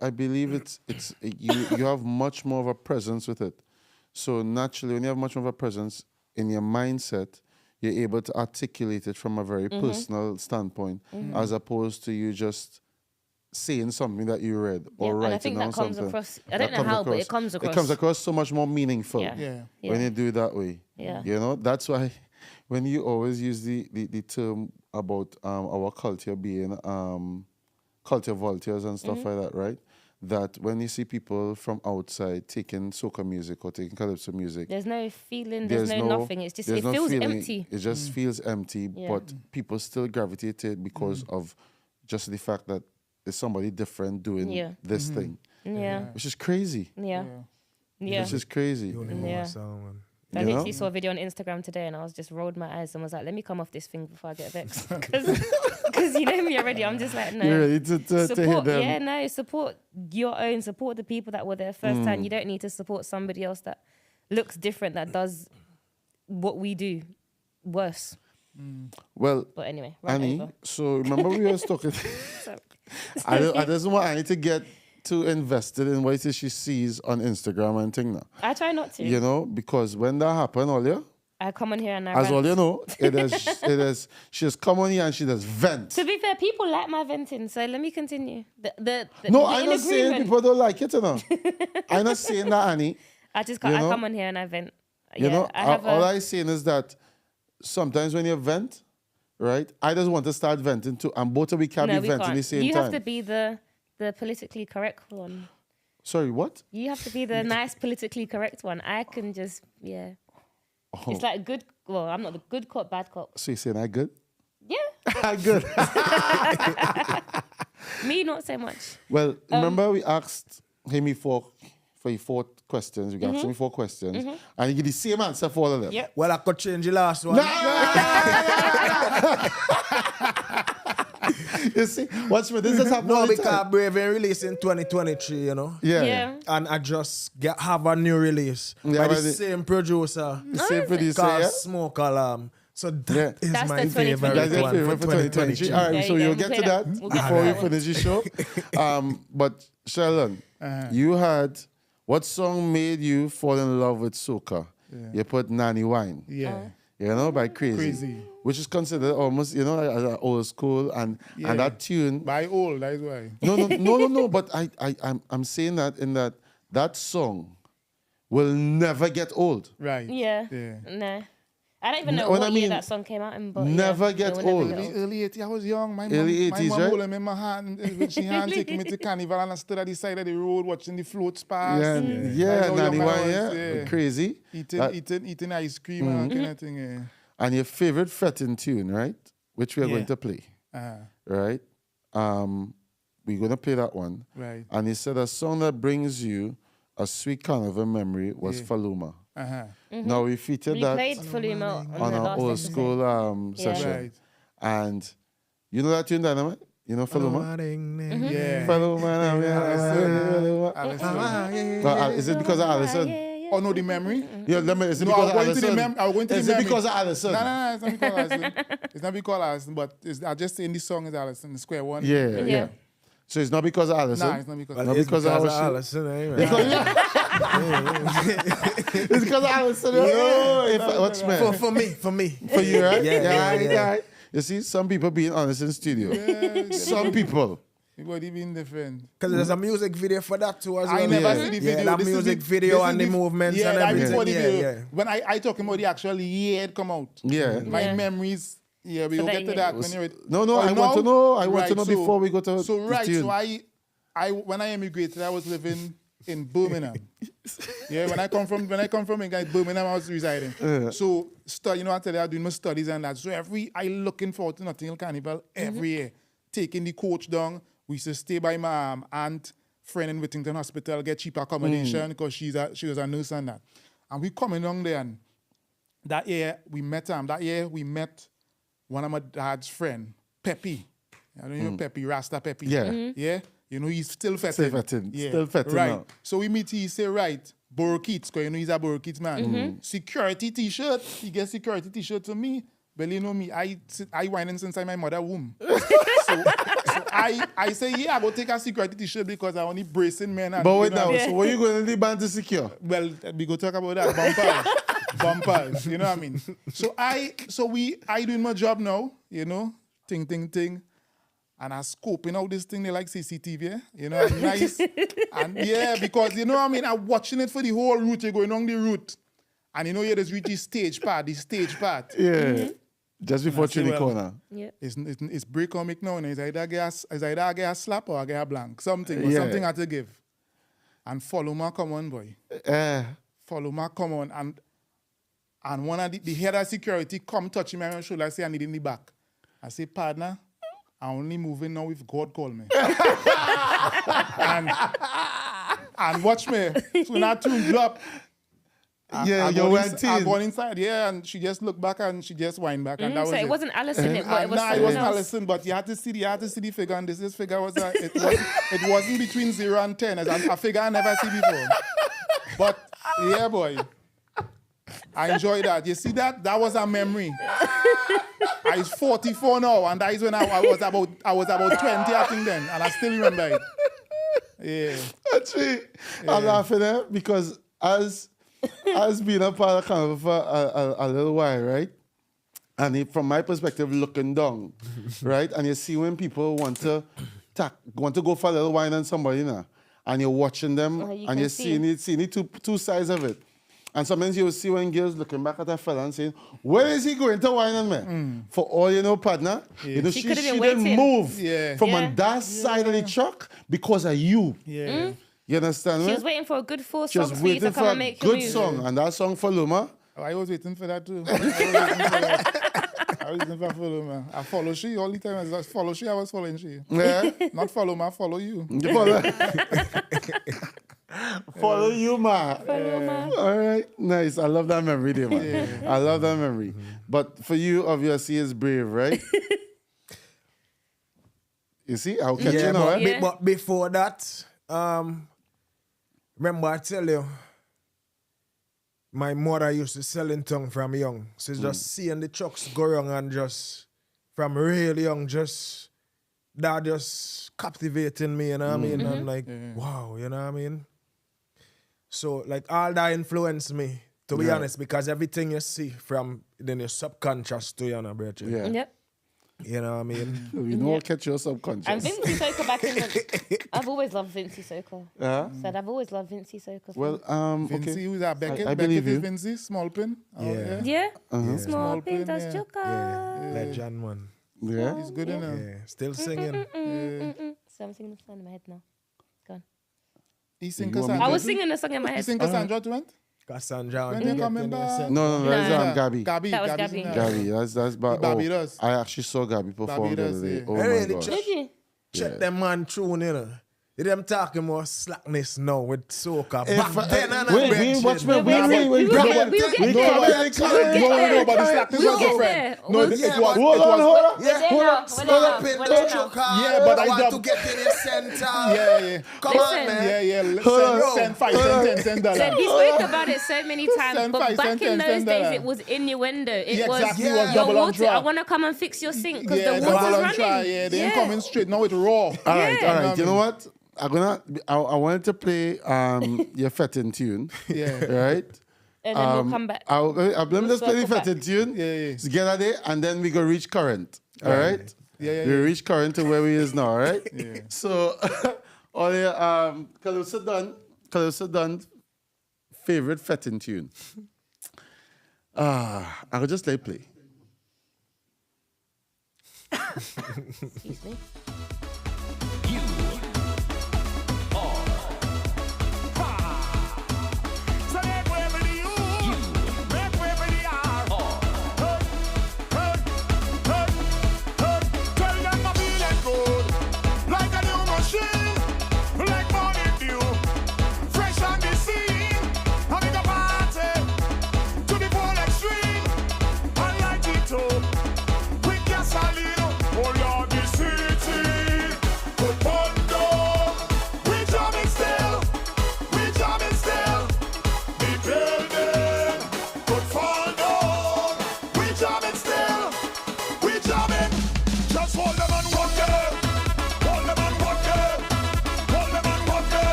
I believe it's you have much more of a presence with it. So naturally, when you have much more of a presence in your mindset, you're able to articulate it from a very personal standpoint, as opposed to you just saying something that you read or writing and I think that comes something. across. I don't know how, but it comes across. It comes across so much more meaningful Yeah. when you do it that way. Yeah. You know, that's why when you always use the term about our culture being culture vultures and stuff like that, right? That when you see people from outside taking soca music or taking calypso music, there's no feeling, there's no nothing. It's just, it feels empty. It just feels empty, but people still gravitate to it because of just the fact that it's somebody different doing this thing. Yeah. Which is crazy. Yeah. Which is crazy. I literally saw a video on Instagram today and I was just rolled my eyes and was like, let me come off this thing before I get vexed. Because you know me already. I'm just like, no. You're ready to hit them. Yeah, no, support your own. Support the people that were there first time. You don't need to support somebody else that looks different, that does what we do worse. Well, but anyway, Annie, over. so remember we was talking. I just want Annie to get too invested in what it is she sees on Instagram and thing now. I try not to. You know, because when that happened earlier, I come on here and I as rant. well, you know, it is. She just come on here and she just vent. To be fair, people like my venting, so let me continue. No, I'm not saying people don't like it, you know. I'm not saying that, Annie. I just can't. I come on here and I vent. You know, all I'm saying is that sometimes when you vent, right, I just want to start venting too, and both of we can't be venting at the same time. You have to be the politically correct one. Sorry, what? You have to be the nice politically correct one. I can just, Oh. It's like good. Well, I'm not the good cop, bad cop. So you saying I good? Yeah. I good. Me, not so much. Well, remember we asked him for 4 questions. We asked him 4 questions, and he gave the same answer for all of them. Yep. Well, I could change the last one. You see, watch me. This is happening. No, because Brave released in 2023, you know. Yeah. And I just have a new release by the same producer. The same producer, Called yeah. Smoke Alarm. So that's That's my the favorite 2023. That's your one favorite for 2023. All right, There so you go. you'll get to that We'll get before to we that finish the show. But Sheldon, you had, what song made you fall in love with soca? You put Nanny Wine. Yeah. You know, by Crazy. Which is considered almost, you know, as an old school, and that tune. By old, that's why. No. But I'm saying that in that song will never get old. Right. Yeah. Nah. I don't even know When what I year mean, that song came out in, but never yeah, get it will old. never get Early 80s, I was young. My Early mom 80s, mom right? holding me in my hand, with she hand taking me to carnival, and I stood at the side of the road watching the floats pass. Yeah, Like how Nanny young I Wine, was, yeah. Crazy. Eating ice cream and that kind of thing. Yeah. And your favorite fretting tune, right? Which we are going to play. Right? We're going to play that one. Right. And he said a song that brings you a sweet carnival memory was Faluma. Now we featured We that played Fulima on the our last old episode. school session. Right. And you know that tune, Dynamite? You know Faluma? Yeah. Faluma. Alison. Is it because of Alison? Oh, no, the memory? Yeah, is it No, because of I'll go into the Alison? I'll go into Is the it memory. because of Alison? No, it's not because of Alison. It's not because of Alison, but I just saying this song is Alison, the square one. Yeah. So it's not because of Alison? Nah, it's not because Not It's because of our shit. Allison, It's because of Alison. What's man? For me. For you, right? Yeah. You see, some people being honest in studio. Some people. Everybody being different. Because there's a music video for that too as well. I never see the video. Yeah, that This is music the- video this and is the movements and that everything. before the Yeah, video. yeah. When I talking about the actual year it come out. Yeah. My Yeah. memories. Yeah, we For will that get to year. that when you're No, Oh, I want to know. I want to know so- before we go to So the right, tune. so I when I immigrated, I was living in Birmingham. Yeah, when I come from Birmingham, I was residing. So you know, I tell you, I'm doing my studies and that. So I looking forward to Notting Hill Carnival every year. Taking the coach down. We used to stay by my aunt, friend in Whittington Hospital, get cheap accommodation because she was a nurse and that. And we coming down there, and that year we met one of my dad's friend, Pepe. I don't know Pepe, Rasta Pepe. Yeah. Yeah? You know, he's still fetting. Still fetting. Yeah. Still fetting Right. now. So we meet, he say, right, Borokids, because you know he's a Borokids man. Security t-shirt. He gets security t-shirt to me. But you know me, I whining since I'm my mother's womb. so I say, yeah, I go take a security t-shirt because I only bracing men. And, But wait you know, now, so what are you going to the band to secure? well, we go talk about that. Bumpers, you know what I mean? So I doing my job now, you know, ting. And I scoping out this thing, they like CCTV, yeah? You know, and nice. And yeah, because, you know what I mean, I'm watching it for the whole route, you're going on the route. And you know, you just reach the stage part. Yeah. Just before say, Trini well, Corner. Yeah. It's break comic now, and it's either I get a slap or I get a blank. Something I had to give. And follow my come on, boy. Follow my come on. And one of the head of security come touch me on my shoulder, I say I need in the back. I say, partner, I'm only moving now if God call me. and watch me. So when I tuned up, I gone inside, yeah, and she just looked back and she just whined back, and that was So it it. wasn't Alison, it was Nah, it someone wasn't else. Alison, but you had to see the figure, and this figure was it wasn't between 0 and 10, as a figure I never see before. But yeah, boy, I enjoyed that. You see that? That was a memory. I'm 44 now, and that is when I was about 20, I think then, and I still remember it. Yeah. Actually, I'm laughing there because as being a part of Carnival for a little while, right? And from my perspective, looking down, right? And you see when people want to go for a little wine on somebody now, and you're watching them, you and can you're see. seeing it two sides of it. And sometimes you will see when girls looking back at a fella and saying, where is he going to wine on me? For all you know, partner, you know, She she could have been didn't waiting. move from Yeah. on that side of the truck because of you. Yeah. You understand She me? was waiting for a good four She was songs for you to waiting come for and a make your good move. song, and that song for Luma. Oh, I was waiting for that too. I was waiting for follow me. I follow she all the time. I was follow she, I was following she. Yeah. Not follow me, I follow you. Follow you, ma. All right, nice. I love that memory, there, man. Yeah. I love that memory. But for you, obviously, it's Brave, right? You see, I'll catch you now. But before that, remember I tell you, my mother used to sell in tongue from young. So just seeing the trucks go around and just from really young, that just captivating me, you know what I mean? I'm like, wow, you know what I mean? So like all that influenced me, to be honest, because everything you see from then your subconscious to you know, brother. Yeah. Yep. You know what I mean? We know catch your subconscious. And Vincy Soca back in the... I've always loved Vincy Soca. Yeah. Said I've always loved Vincy Soca. Well, Vincy, who's that? Beckett? I believe Beckett you. is Vincy, Small Pin. Yeah. Yeah. Small Small pin pin, does yeah. Joker. Legend, man. Yeah. He's good enough. Yeah. Still singing. So I'm singing the song in my head now. Go on. He sing You want me Cassandra. I was singing the song in my He head. sing Cassandra too, man? Cassandra. When you come in back. No, that's Gabby. Gabby. That was Gabby's Gabby. in Gabby, that's Gabby does. I actually saw Gabby perform the does, other day. yeah. Oh Hey, my really, god. Did you? Check them man tune, you know. Them talking more slackness now with soca. If Back then, wait, watch me. We will get there. We We'll get there. No, but the slackness We'll was get different. there. No, We'll it get was. Hold on. We're there now. We're there now. We're there now. Yeah, but I want to dubbed- get in the center. Yeah. Come on, Listen. man. Yeah. Send $5, $10, $10. Said he spoke about it so many times, Send but five, back send in 10, those send days that. it was innuendo. It Yeah, was exactly. It was your double on water. track. I want to come and fix your sink because Yeah, the double water's on running. try. Yeah, they ain't coming straight. Now it's raw. All right. Yeah. You know what? I wanted to play your fetting tune. Yeah. Right? And then we'll come back. Let me just play the circle back. fetting tune. Yeah. Together there, and then we go reach current. All right? Yeah. We reach current to where we is now, all right? Yeah. So, all your Calypso Don favorite fetting tune. I will just let it play. Excuse me.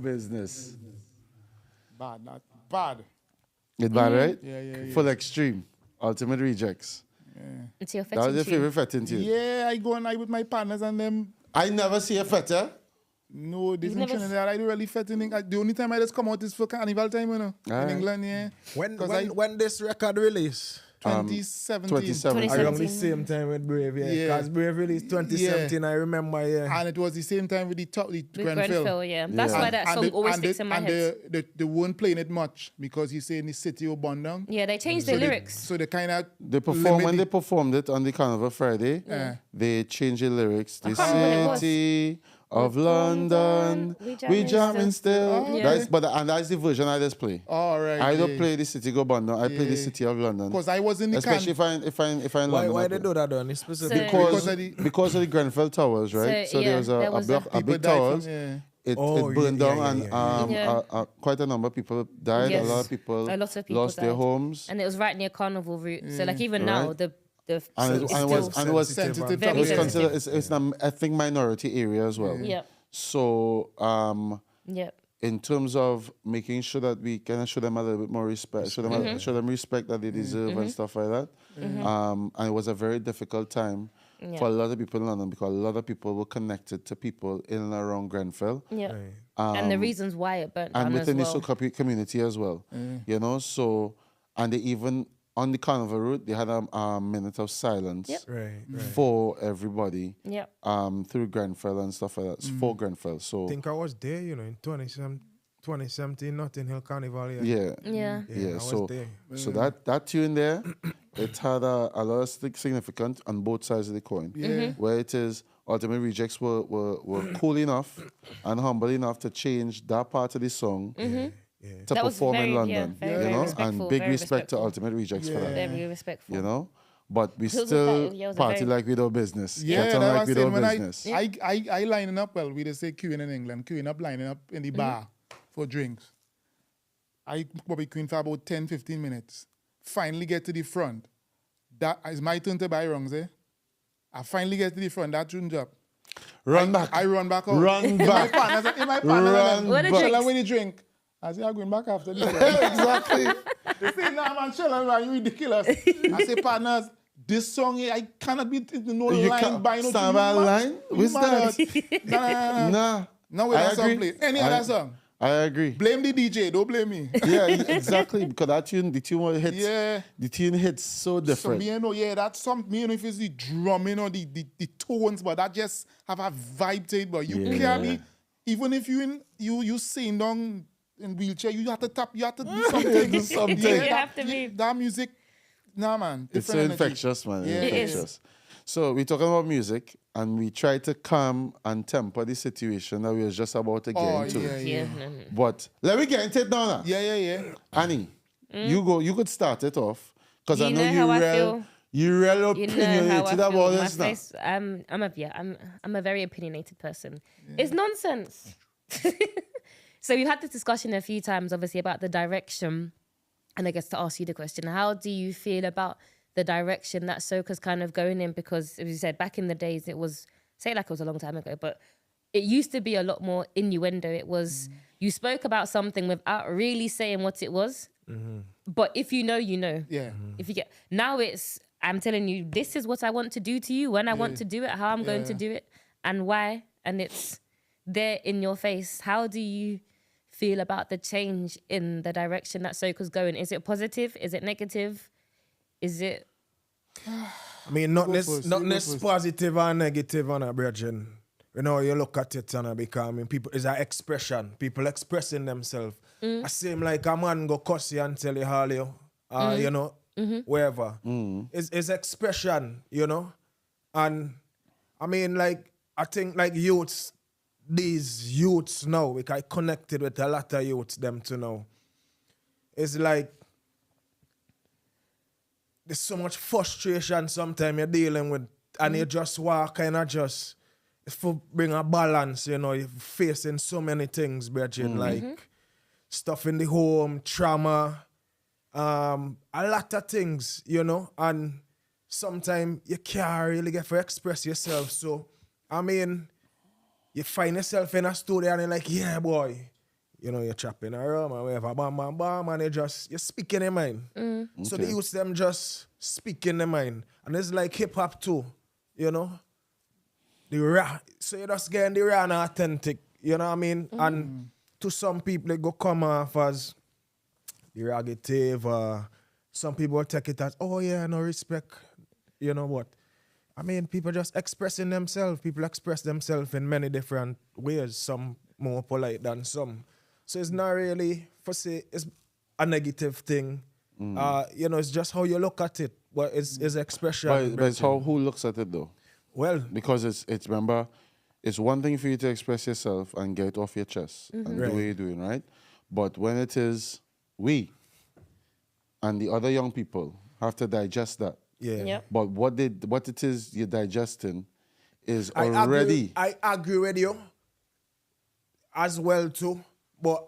Business. Bad, not bad. It's bad, right? Yeah. Full extreme. Ultimate rejects. It's your That was fetching your tune. favorite fetting tune? Yeah, I go and I with my partners and them. I never see a fetter. No, this in never Trinidad, I do really fetting. The only time I just come out is for carnival time, you know. Alright. In England, yeah. When this record release? 2017. 2017. Around the same time with Brave, yeah. Yeah. Because Brave released 2017, I remember, yeah. And it was the same time with the With Grenfell. Grenfell, yeah. That's why that song always sticks in my head. They weren't playing it much because he said in the city of Bondang. Yeah, they changed the lyrics. So they kind of When they performed it on the Carnival Friday, they changed the lyrics. The can't remember what it was. city of London, we jamming still. Yeah. That's the version I just play. All right. I don't play the city of London. I play the city of London. Because I was in the Especially if I in Why London. they do that, Donny? Specifically? Because of the Grenfell Towers, right? So, there was there a was big towers. It burned down and quite a number of people died. Yes. A lot of people lost their died. homes. And it was right near Carnival route. So like even now, Right. the And it was sensitive. Very It was sensitive. considered it's an ethnic minority area as well. Yep. So Yep. in terms of making sure that we can show them a little bit more respect, show them respect that they deserve and stuff like that. And it was a very difficult time for a lot of people in London because a lot of people were connected to people in and around Grenfell. Yeah. And the reasons why it burnt down And as within well. the Soca community as well. You know, so, and they even, on the Carnival route, they had a minute of silence for everybody Yep. through Grenfell and stuff like that, for Grenfell. So I think I was there, you know, in 2017. 2017 Notting Hill Carnival. Yeah. I was So there. that tune there, it had a lot of significance on both sides of the coin. Where it is, Ultimate Rejects were cool enough and humble enough to change that part of the song to That was perform in very- London. very you know, respectful, and big very respect to respectful. Ultimate Rejects for that. Very respectful. You know? But we It was still it was a party very- like we do business. Yeah, Get on that like was we do saying when business. I lining up, well, we just say queuing in England, queuing up, lining up in the bar for drinks. I probably queuing for about 10, 15 minutes. Finally get to the front. That is my turn to buy rungs, eh? I finally get to the front, that tune's up. Run back. I run back out. Run back. In my partner, Run What a back. drink. when you drink. I say, I'm going back after this. Exactly. They say, nah, man, chill, man, you ridiculous. I say, partners, this song, I cannot be no You line can't by no stand by a line? What's that? Nah. No, with I that song agree. play. Any other song. I agree. Blame the DJ, don't blame me. Yeah, exactly. Because that tune, the tune hits. Yeah. The tune hits so So different. me, you know, that's some, me, you know, if it's the drumming or the tones, but that just have a vibe to it. But you can't be, even if you sing down in wheelchair, you have to tap, you have to do something. Do something. You have to move. That music, nah, man. It's so different energy. infectious, man. Yeah. It is. Infectious. So we're talking about music, and we try to calm and temper the situation that we was just about to get Oh, into. yeah. But let me get into it now. Yeah. Annie, you could start it off because I You know know how I feel. you real You know how opinionated I feel. about My this now. face, I'm a very opinionated person. It's nonsense. So we've had this discussion a few times, obviously, about the direction, and I guess to ask you the question: how do you feel about the direction that Soca's kind of going in? Because, as you said, back in the days, it was, say it like it was a long time ago, but it used to be a lot more innuendo. It was, you spoke about something without really saying what it was. But if you know, you know. Yeah. If you get, now it's, I'm telling you, this is what I want to do to you, when I want to do it, how I'm going to do it, and why. And it's there in your face. How do you feel about the change in the direction that Soca's going? Is it positive? Is it negative? Is it? I mean, not this positive or negative on a brethren. You know, you look at it and because I mean, people, it's an expression. People expressing themselves. I seem like a man go cuss you and tell you how you know, wherever. It's expression, you know. And I mean, like, I think like these youths now, like I connected with a lot of youths them to know. It's like there's so much frustration sometimes you're dealing with, and you just walk kind of just for bring a balance, you know, you're facing so many things, Bridget, like stuff in the home, trauma, a lot of things, you know, and sometimes you can't really get to express yourself. So, I mean, you find yourself in a studio and you're like, yeah, boy. You know, you're chopping around and whatever, bam, bam, bam, and you're speaking their mind. So they use them just speaking their mind. And it's like hip-hop too, you know? The raw. So you're just getting the raw and authentic, you know what I mean? And to some people, it go come off as derogative. Some people take it as, oh yeah, no respect. You know what? I mean, people just expressing themselves. People express themselves in many different ways, some more polite than some. So it's not really, for say, it's a negative thing. You know, it's just how you look at it. But it's expression. But it's who looks at it though. Well, Because it's remember, it's one thing for you to express yourself and get it off your chest and do what you're doing, right? But when it is we and the other young people have to digest that. yeah. Yep. But what it is you're digesting is I already agree with you as well too. But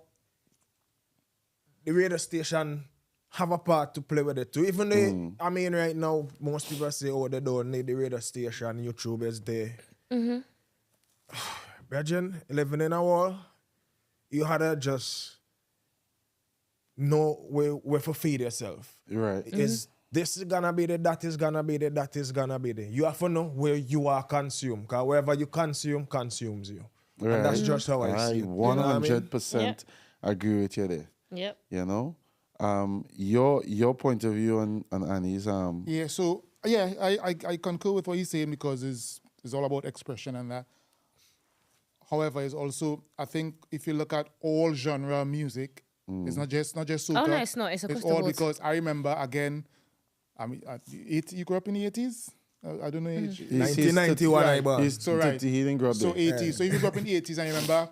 the radio station have a part to play with it too. Even though, I mean, right now, most people say, oh, they don't need the radio station, YouTube is there. Brethren, living in a world, you had to just know where to feed yourself. right. Is this is gonna be the, that is gonna be the, that is gonna be the. You have to know where you are consumed. Because wherever you consume, consumes you. Right. And that's just how I see it. You know what I mean? 100% agree with you there. Yep. You know? Your point of view on Annie's Yeah, so I concur with what he's saying because it's all about expression and that. however, is also, I think if you look at all genre music, it's not just soca. Oh no, it's not. It's across the all board. because I remember again. I mean, you grew up in the 80s. I don't know. 1991, I born. So right. He didn't grow up So there. 80s. So if you grew up in the 80s, I remember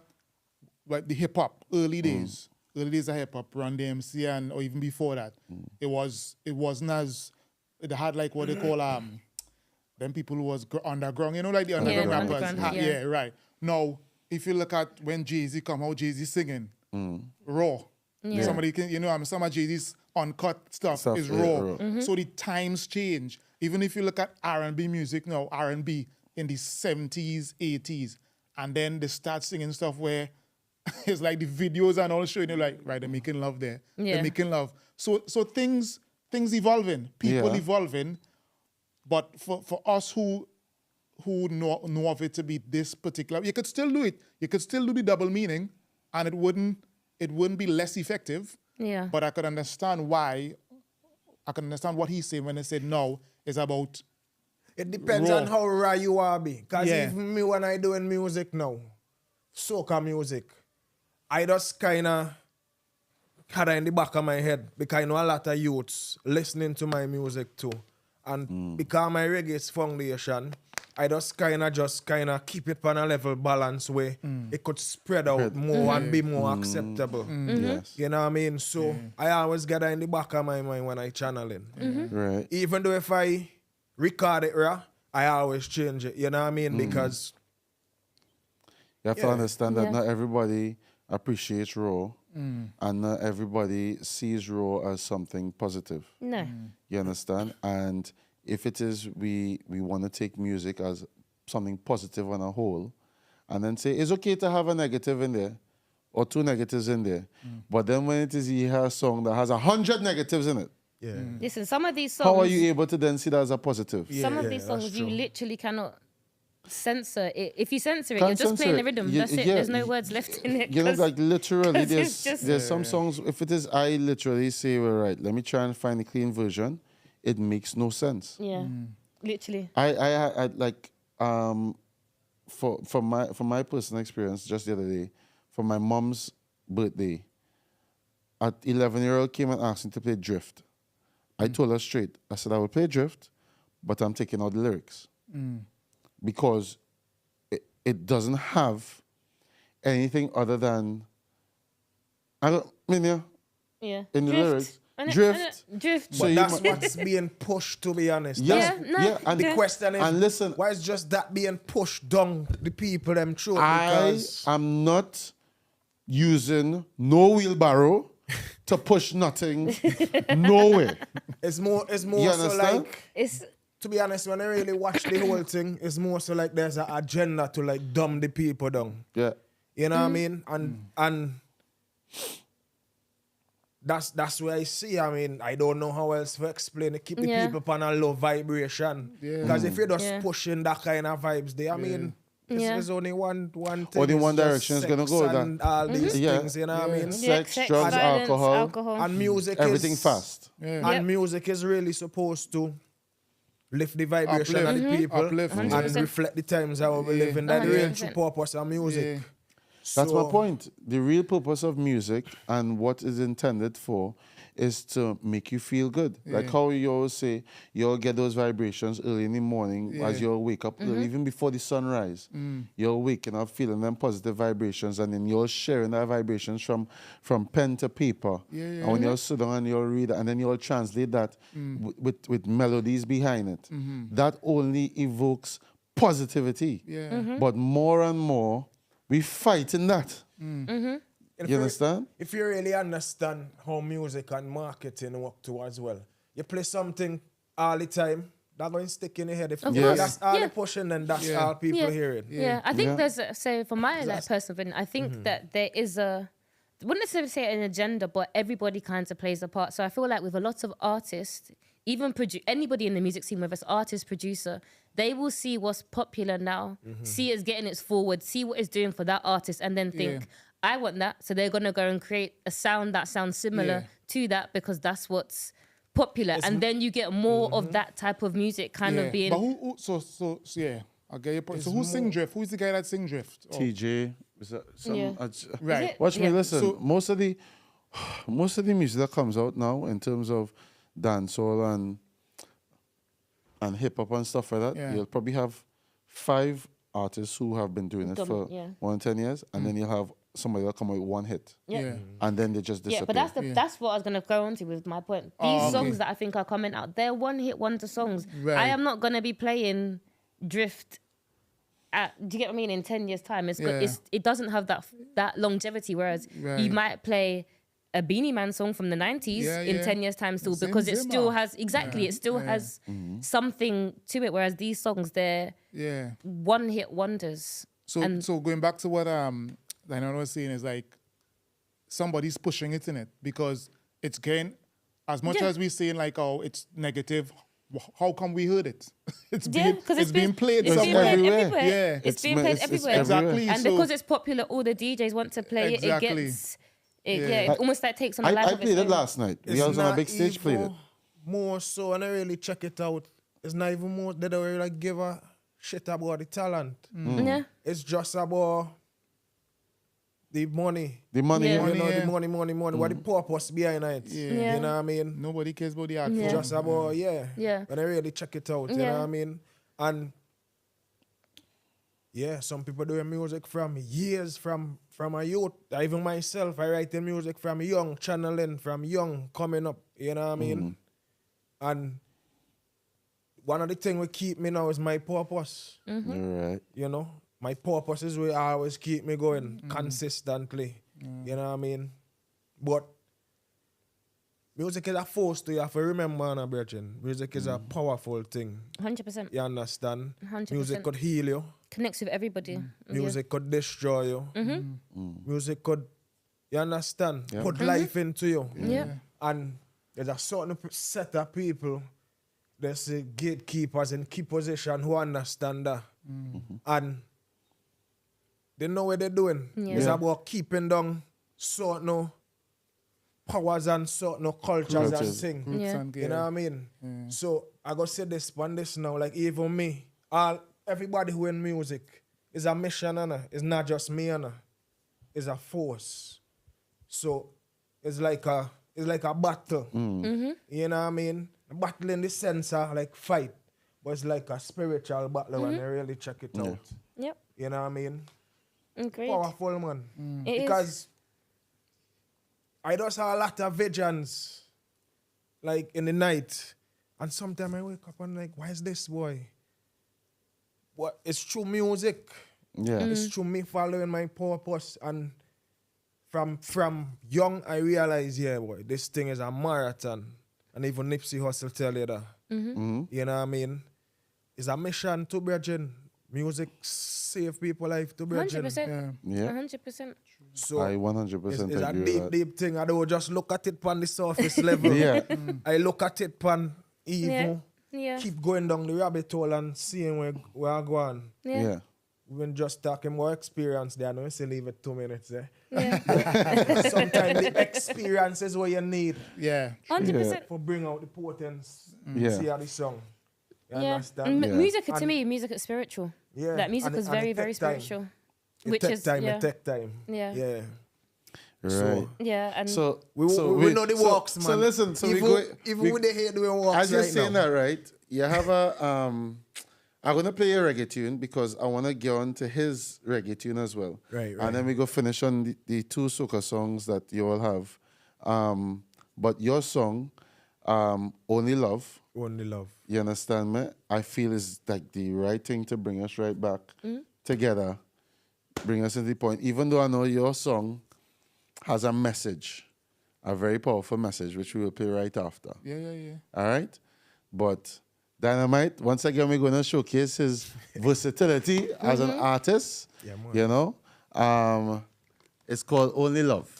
like the hip hop early days of hip hop, Run DMC, and or even before that, it wasn't as it had like what they call them people who was underground, like the underground rappers. Yeah, right. Now, if you look at when Jay-Z come out, Jay-Z singing raw. Yeah. Somebody can, some of Jay-Z's uncut stuff is raw. So the times change. Even if you look at R&B music now, R&B in the 70s, 80s, and then they start singing stuff where it's like the videos and all showing you like, right, they're making love there. Yeah. They're making love. So things evolving, people evolving. But for us who know of it to be this particular, you could still do it. You could still do the double meaning, and it wouldn't be less effective. Yeah. But I could understand why. I can understand what he's saying when he said no. It's about. It depends raw. on how raw you are be. Because Yeah. even me when I doing music now, soca music, I just kind of had it in the back of my head because I know a lot of youths listening to my music too. And because my reggae is foundation, I just kind of keep it on a level balance where it could spread out more and be more acceptable. Yes. You know what I mean? So I always get that in the back of my mind when I channeling. Right. Even though if I record it raw, I always change it. You know what I mean? Because You have to understand that not everybody appreciates raw, and not everybody sees raw as something positive. No. You understand? And if it is, we want to take music as something positive on a whole, and then say it's okay to have a negative in there, or 2 negatives in there. But then when it is you hear a song that has 100 negatives in it, Listen, some of these songs. how are you able to then see that as a positive? Some of these songs you literally cannot censor it. If you censor it, Can't you're just censor playing the it. rhythm. You- That's it. yeah, There's no you- words left in it. You know, 'cause- like literally, 'cause it's there's some songs. If it is, I literally say, well, right, let me try and find a clean version. It makes no sense. yeah, literally. I like for my personal experience just the other day, for my mom's birthday, at 11-year-old came and asked me to play Drift. I told her straight. I said I will play Drift, but I'm taking out the lyrics because it doesn't have anything other than Yeah. in the Drift. lyrics. And it- Drift. Drift. So but you that's mu- what's being pushed, to be honest. Yeah, no, yeah, and The question is, and listen, why is just that being pushed down the people them through? I Because am not using no wheelbarrow to push nothing nowhere. it's more You so understand? like, It's to be honest, when I really watch the whole thing, it's more so like there's an agenda to like dumb the people down. Yeah. You know what I mean? And that's where I see. I mean, I don't know how else to explain it. Keep the Yeah. people on a low vibration. Because if you're just pushing that kind of vibes there, I mean, there's only one thing. Only one it's just direction is gonna sex go, and all these Yeah. things, you know what I mean? Sex, sex, drugs, violence, alcohol, And music everything is fast. And music is really supposed to lift the vibration of the people Uplift. and 100%. reflect the times how we live in. That's the real 100%. true purpose of music. That's my So- point. The real purpose of music and what is intended for is to make you feel good. Like how you always say, you'll get those vibrations early in the morning as you'll wake up, early, even before the sunrise. You're waking up feeling them positive vibrations, and then you're sharing that vibrations from pen to paper. And when you'll sit down and you'll read it, and then you'll translate that with melodies behind it. That only evokes positivity. But more and more, we fight in that. If You understand? If you really understand how music and marketing work too as well, you play something all the time, that's going to stick in your head. If Of course. that's all Yeah. the pushing, then that's all people hearing. Yeah, I think Yeah. there's so for my like personal opinion, I think that there is a wouldn't necessarily say an agenda, but everybody kind of plays a part. So I feel like with a lot of artists, even anybody in the music scene, whether it's artist, producer, they will see what's popular now, see it's getting its forward, see what it's doing for that artist, and then think, I want that. So they're gonna go and create a sound that sounds similar to that because that's what's popular, and then you get more of that type of music kind of being. But who so yeah, Okay, so who sing Drift? Who's the guy that sing Drift? Oh. TJ. Is that some, Yeah. Right. Watch me listen. So- most of the music that comes out now in terms of dancehall and hip hop and stuff like that, Yeah. you'll probably have 5 artists who have been doing it for more than 10 years, and then you'll have somebody that come out with one hit, Yeah. and then they just disappear. Yeah, but that's what I was gonna go on to with my point. These songs that I think are coming out, they're one-hit wonder songs. Right. I am not gonna be playing Drift. Do you get what I mean? In 10 years' time, it doesn't have that longevity. Whereas you might play a Beanie Man song from the 90s in 10 years' time still, because it still has has something to it. Whereas these songs, they're one-hit wonders. So going back to what Dynamite was saying, is like somebody's pushing it in it, because it's getting, as much as we saying like, oh, it's negative, how come we heard it? It's being played everywhere. Yeah, it's being played everywhere. Exactly. And because it's popular, all the DJs want to play it. It gets it almost like takes on a life I of its played it own. last night. We also on a big stage played it. More so, and I really check it out. It's not even more, they don't really give a shit about the talent. Yeah. It's just about the money. The money. Yeah. You know, the money. What the purpose behind it. Yeah. You know what I mean? Nobody cares about the art. Yeah. Just about, Yeah. When I really check it out, you know what I mean? And some people doing music from years, from a youth. Even myself, I write the music from young, channeling from young, coming up, you know what I mean? And one of the things that keep me now is my purpose. Right. You know? My purpose is where always keep me going consistently. You know what I mean? But music is a force to you have to remember, Anna Brethren. Music is a powerful thing. 100%. You understand? 100%. Music could heal you. Connects with everybody. Music could destroy you. Music could, you understand? Yeah. Put life into you. Yeah. And there's a certain set of people, there's the gatekeepers in key position who understand that. And they know what they're doing. Yeah. It's about keeping down certain powers and certain cultures and things. Yeah. You know what I mean? So I gotta say this on this now, like even me, everybody who in music is a mission, Anna. It's not just me, Anna. It's a force. So it's like a battle. You know what I mean? A battle in the sense of like fight, but it's like a spiritual battle when you really check it out. Yep. You know what I mean? Agreed. Powerful, man. It Because is. I just have a lot of visions, like in the night. And sometimes I wake up and like, why is this boy? What? It's through music. Yeah. It's through me following my purpose. And from young, I realized, boy, this thing is a marathon. And even Nipsey Hussle tell you that. You know what I mean? It's a mission to brethren. Music save people life to brethren. 100%. Yeah. 100%. So I 100% it's a agree with deep, that. deep thing. I don't just look at it on the surface level. Yeah. I look at it on evil. Yeah. Keep going down the rabbit hole and seeing where I go on. Yeah. We've been just talking more experience there. I know you leave it 2 minutes there. Yeah. Sometimes the experience is what you need 100%. for bring out the potence. Yeah. See how the song. You Yeah. understand? And music, to me, music is spiritual. Yeah. Like music And is it very, take very time. spiritual. It take time. Yeah. Yeah. Right. Yeah. And So We wait, know the walks, man. So listen, so even with the hair doing walks as you're right saying now. that, right? You have a I'm gonna play a reggae tune because I wanna get on to his reggae tune as well. Right. And then we go finish on the 2 soca songs that you all have. But your song, Only Love, Only love. you understand me? I feel is like the right thing to bring us right back together, bring us to the point. Even though I know your song has a message, a very powerful message, which we will play right after. Yeah. All right? But Dynamite, once again, we're going to showcase his versatility as an artist. Yeah, man. You know? It's called Only Love.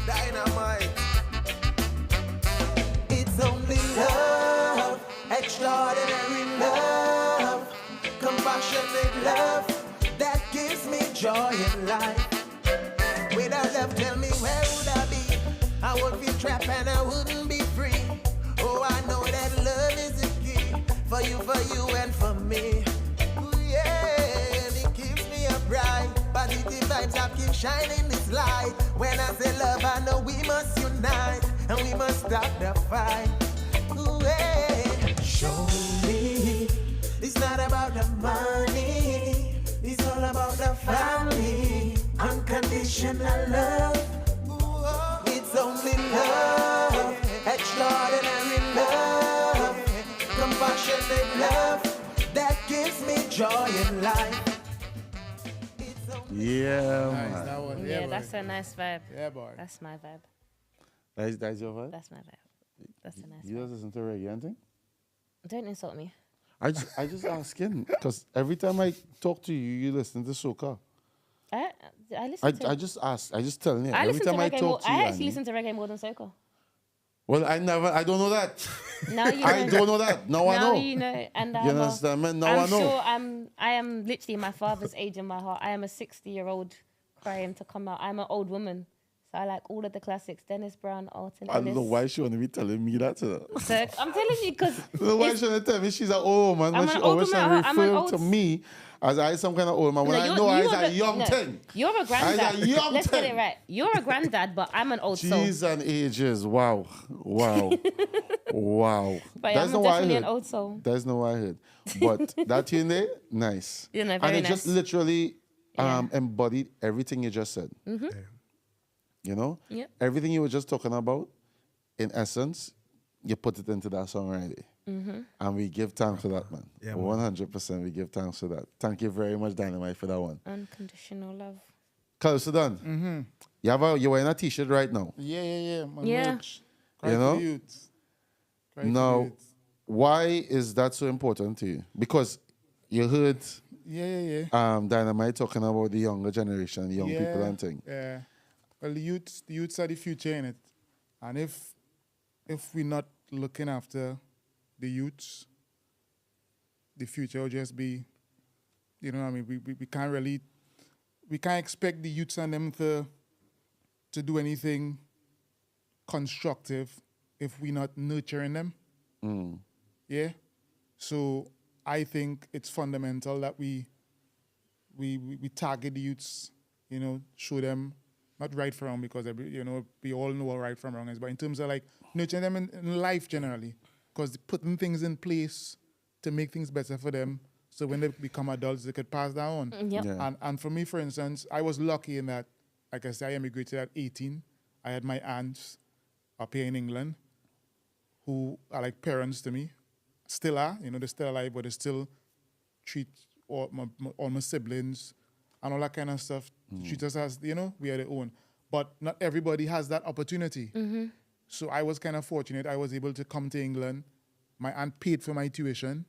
Dynamite. It's only love, extraordinary love, compassionate love that gives me joy in life. would feel trapped and I wouldn't be free. Oh, I know that love is the key for you and for me. Ooh, yeah, and it keeps me upright. Positive vibes have keep shining this light. When I say love, I know we must unite and we must stop the fight. Ooh, yeah. Show me it's not about the money. It's all about the family. Unconditional love. It's only love. Extraordinary love. Compassionate love that gives me joy in life. Yeah, Nice, man. that one. Yeah, boy. that's a nice vibe. Yeah, boy. That's my vibe. That's your vibe? That's my vibe. That's a nice You vibe. guys listen to reggae and thing? Don't insult me. I just asking because every time I talk to you, you listen to soca. I listen to I just ask. I just telling you. I Every listen to time I reggae talk more. to you, I actually Annie- listen to reggae more than soca. Well, I don't know that. Now you I know. don't know that. Now I Now know. you know, and You understand, man? Now I'm I know. sure I am literally my father's age in my heart. I am a 60-year-old crying to come out. I'm an old woman, so I like all of the classics. Dennis Brown, Alton I Ellis. don't know why she want to be telling me that. So I'm telling you because I don't know why she want to tell me she's an old woman I'm when an she old always woman, I'm an refer old- to me as I some kind of old man. When I know I is a young thing. You're a granddad. I is a young Let's get thing. it right. You're a granddad, but I'm an old soul. Jeez and ages. Wow. Wow. Wow. But That's I'm not what I definitely heard. an old soul. That's not what I heard. But that tune there, nice. You know, and very it just nice. literally Yeah. embodied everything you just said. Mm-hmm. You know? Yep. Everything you were just talking about, in essence, you put it into that song already. Mm-hmm. And we give thanks for that, man. Yeah, man. 100% we give thanks for that. Thank you very much, Dynamite, for that one. Unconditional love. Calypso Don, you're wearing a t-shirt right now. Yeah. My Yeah. merch. Cry You for know? the youths. Cry for the Now, youths. why is that so important to you? Because you heard Yeah. Dynamite talking about the younger generation, the young people and thing. Yeah. Well, the youths are the future in it. And if we're not looking after the youths, the future will just be, you know what I mean? We can't expect the youths and them to do anything constructive if we're not nurturing them. Yeah? So I think it's fundamental that we target the youths, you know, show them not right from wrong because we all know what right from wrong is, but in terms of like nurturing them in life generally, because putting things in place to make things better for them, so when they become adults they could pass that on. Yep. Yeah. And for me, for instance, I was lucky in that, like I said, I immigrated at 18. I had my aunts up here in England who are like parents to me, still are, you know, they're still alive, but they still treat all my siblings and all that kind of stuff. Treat us as, you know, we are their own. But not everybody has that opportunity. So I was kind of fortunate. I was able to come to England. My aunt paid for my tuition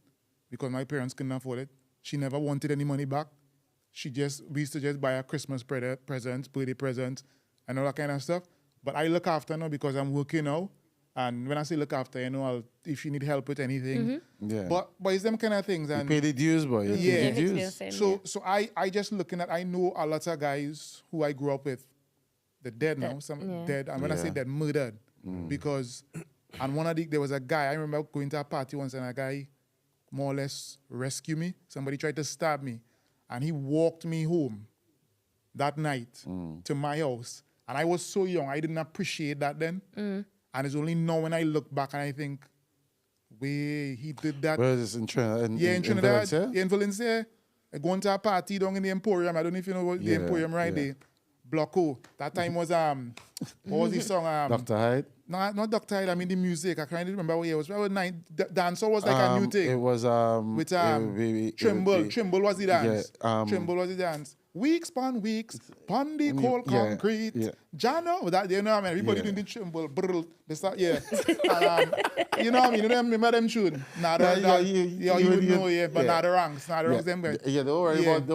because my parents couldn't afford it. She never wanted any money back. We used to just buy her Christmas presents, birthday presents, and all that kind of stuff. But I look after her now because I'm working now. And when I say look after, you know, if you need help with anything. Yeah. But it's them kind of things. You And pay the dues, boy. You Yeah. pay the Give it to dues. yourself, so I just looking at, I know a lot of guys who I grew up with, they're dead now, dead. And when I say Yeah. dead, murdered. Because, and there was a guy, I remember going to a party once and a guy more or less rescued me. Somebody tried to stab me. And he walked me home that night to my house. And I was so young, I didn't appreciate that then. And it's only now when I look back and I think, wait, he did that. Where is this in Trinidad? In Trinidad, Valencia? in Valencia. Going to a party down in the Emporium. I don't know if you know what the Yeah, Emporium right yeah. there. Blocko. That time was what was the song? Dr. Hyde? No, not Dr. Hyde, I mean the music. I can't remember what year it was. Dancehall was like a new thing. It was With Trimble. Trimble was the dance. Yeah, Trimble was the dance. Weeks pon weeks, pon the cold yeah, concrete. yeah. Jano, that you know what I mean? Everybody Yeah. doing the Trimble. Brrr, they start, yeah. And, you know what I mean? You don't remember them tune? Nah, you would know, yeah, but not the ranks. Them guys. Yeah, don't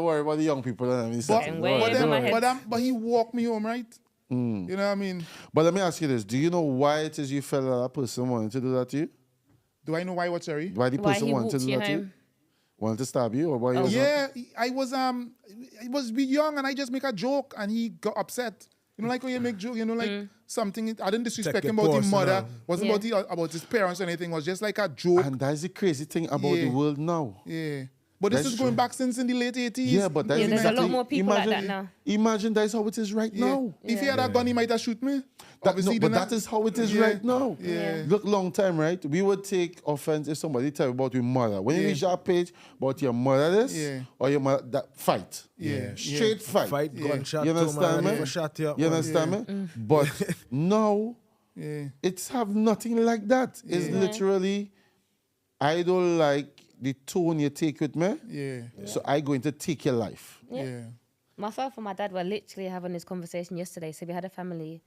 worry about the young people. I mean, But, don't way worry, over don't my worry. head. but he walked me home, right? You know what I mean? But let me ask you this. Do you know why it is you felt that person wanted to do that to you? Do I know why? What, sorry? Why the Why person he wanted to walked do you that to you? home? Wanted to stab you? Or why you was Yeah, I was young and I just make a joke and he got upset. You You know, like when you make joke, you know, like something, I didn't disrespect Take him it about his mother, personal. wasn't about his parents or anything, it was just like a joke. And that's the crazy thing about the world now. Yeah. But this That's is going true. back since in the late 80s. Yeah, but that's there's exactly, a lot more people like that now. Imagine that's how it is right now. If he had a gun, he might have shoot me. But that is how it is right now. Yeah. Look, long time, right? We would take offense if somebody tell you about your mother. When you reach that page about your mother this or your mother, that fight. Yeah. Straight fight. Fight, gunshot, You understand me? shot you up, You man. understand me? But now, it's have nothing like that. It's literally, I don't like the tone you take with me. So I going to take your life. Myself and my dad were literally having this conversation yesterday. So we had a family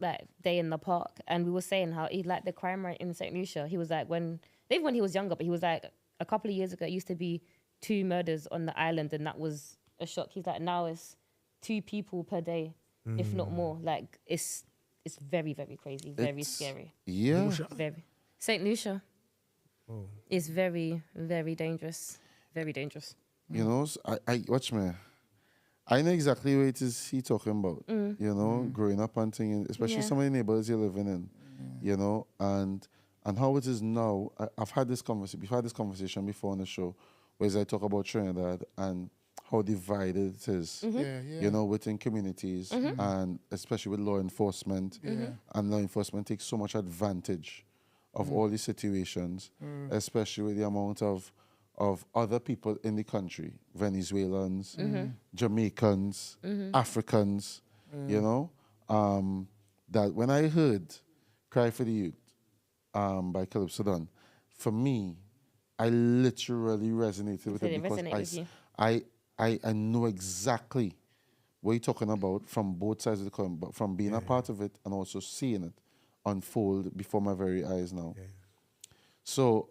like day in the park, and we were saying how he liked the crime rate in St Lucia. He was like, even when he was younger, but he was like, a couple of years ago it used to be 2 murders on the island, and that was a shock. He's like, now it's 2 people per day, if not more. Like it's very, very crazy, very scary. Yeah. Very. St Lucia is very, very dangerous. Very dangerous. You know, so I watch me. I know exactly what it is he talking about. You know, growing up and things, especially some of the neighborhoods you're living in. You know, and how it is now. I've had this conversation. We've had this conversation before on the show, where I talk about Trinidad and how divided it is. You know, within communities and especially with law enforcement. And law enforcement takes so much advantage of all these situations, especially with the amount of other people in the country, Venezuelans, Jamaicans, Africans, you know, that when I heard Cry for the Youth by Calypso Don, for me, I literally resonated with it because I know exactly what you're talking about from both sides of the coin, but from being a part of it and also seeing it unfold before my very eyes now. So,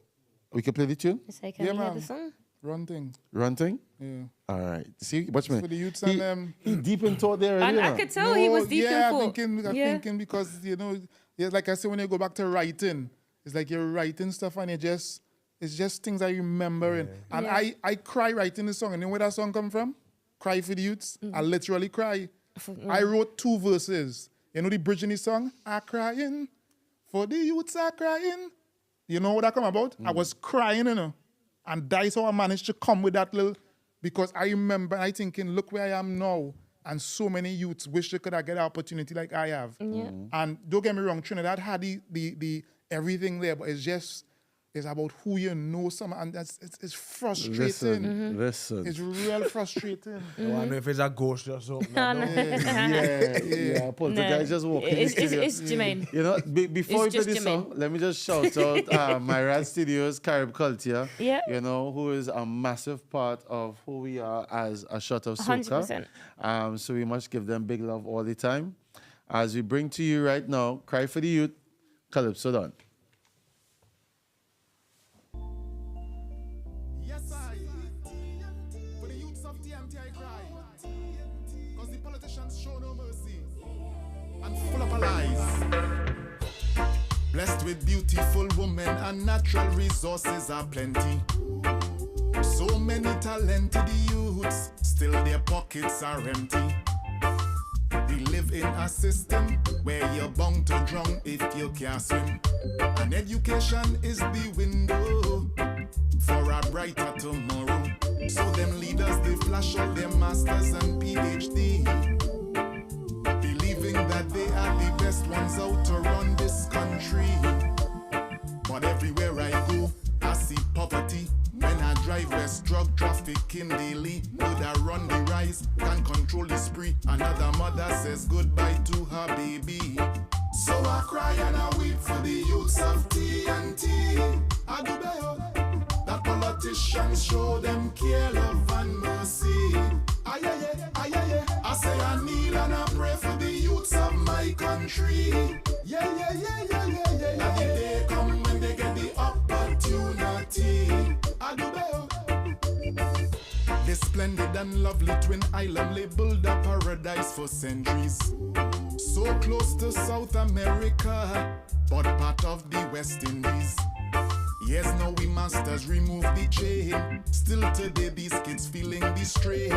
we can play the tune? So can we hear man. the song? Run thing. Run thing? Yeah. All right. See, watch me. For the youths and them. He deep in thought there. And already, I you could know. tell he was deep in I'm thought. thinking because, you know, like I said, when you go back to writing, it's like you're writing stuff and it's just things I remember. And I cry writing the song. And you know where that song come from? Cry for the Youths. I literally cry. I wrote 2 verses. You know the bridge in the song? I crying, for the youths are crying. You know what that come about? I was crying, you know. And that's how I managed to come with that little, because I remember I thinking, look where I am now. And so many youths wish they could have get an opportunity like I have. And don't get me wrong, Trinidad had the everything there, but it's about who you know, and it's frustrating. Listen. It's real frustrating. I wonder if it's a ghost or something. Yeah. Poltergeist just walking. It's Jermaine. You know, before we It's play just this song, Jermaine. let me just shout out my Rad Studios, Carib Culture. Yeah. You know, who is a massive part of who we are as a shot of Soca. 100%. So we must give them big love all the time. As we bring to you right now, Cry for the Youth, Calypso Don. Yes, for the youths of TMT I cry. Because the politicians show no mercy. And full of lies. Blessed with beautiful women and natural resources are plenty. So many talented youths, still their pockets are empty. We live in a system where you're bound to drown if you can't swim. And education is the window for a brighter tomorrow. So them leaders, they flash out their masters and PhD, believing that they are the best ones out to run this country. But everywhere I go, I see poverty. When I drive west, drug trafficking daily. Murder run the rise, can't control the spree. Another mother says goodbye to her baby. So I cry and I weep for the youths of TNT. I do that politicians show them care, love and mercy. I say I kneel and I pray for the youths of my country. Now the day come when they get the opportunity. I do this splendid and lovely twin island labeled a paradise for centuries. So close to South America, but part of the West Indies. Yes, now we masters remove the chain. Still today these kids feeling the strain.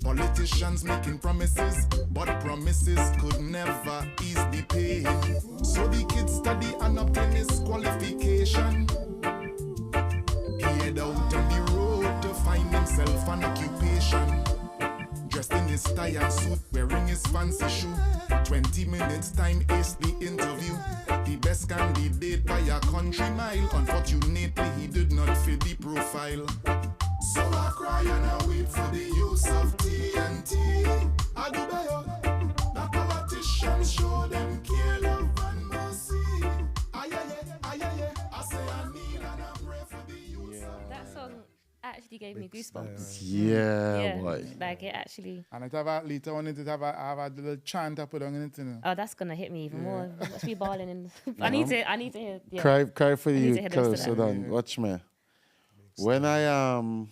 Politicians making promises, but promises could never ease the pain. So the kids study and obtain his qualification. He head out on the road to find himself an occupation. Dressed in his tie and suit, wearing his fancy shoe. 20 minutes time, ace the interview. The best candidate by a country mile. Unfortunately, he did not fit the profile. So I cry and I weep for the use of TNT. I do better. The politicians show them care, love and mercy. I say I kneel and I pray for the use of That song actually gave me goosebumps. Yeah, boy. Like it actually. And it have a later on, it have a little chant I put on it. You know. Oh, that's gonna hit me even more. Watch me balling in. I need to hear. Yeah. Cry for need you, to hear the rest of Calypso that. Don. Watch me. When I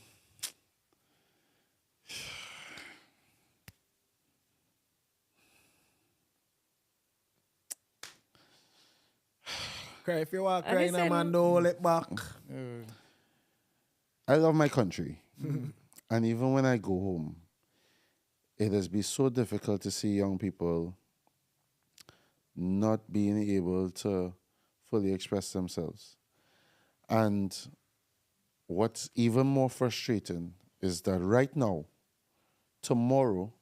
Cry if you want to cry, no man, don't hold it back. I love my country. And even when I go home, it has been so difficult to see young people not being able to fully express themselves. And what's even more frustrating is that right now, tomorrow,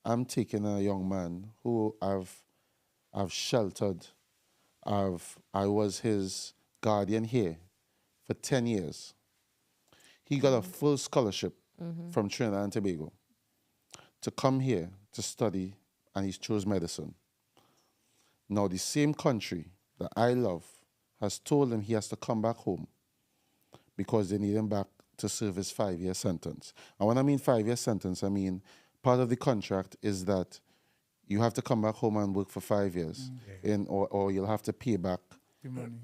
I'm taking a young man who I've sheltered. I was his guardian here for 10 years. He got a full scholarship from Trinidad and Tobago to come here to study, and he chose medicine. Now, the same country that I love has told him he has to come back home because they need him back to serve his 5-year sentence. And when I mean 5-year sentence, I mean part of the contract is that you have to come back home and work for 5 years, or you'll have to pay back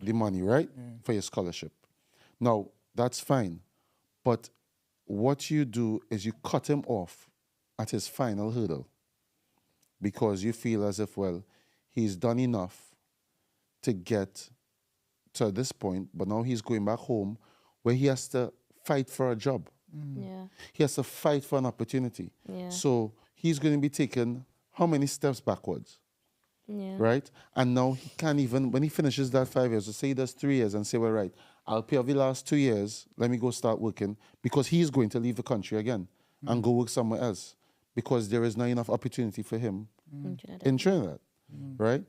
the money, right, for your scholarship. Now, that's fine. But what you do is you cut him off at his final hurdle because you feel as if, well, he's done enough to get to this point, but now he's going back home where he has to fight for a job. Yeah. He has to fight for an opportunity. Yeah. So he's going to be taking how many steps backwards? Yeah. Right? And now he can't even, when he finishes that 5 years, so say he does 3 years and say, well, right, I'll pay off the last 2 years, let me go start working, because he's going to leave the country again and go work somewhere else because there is not enough opportunity for him in Trinidad, right?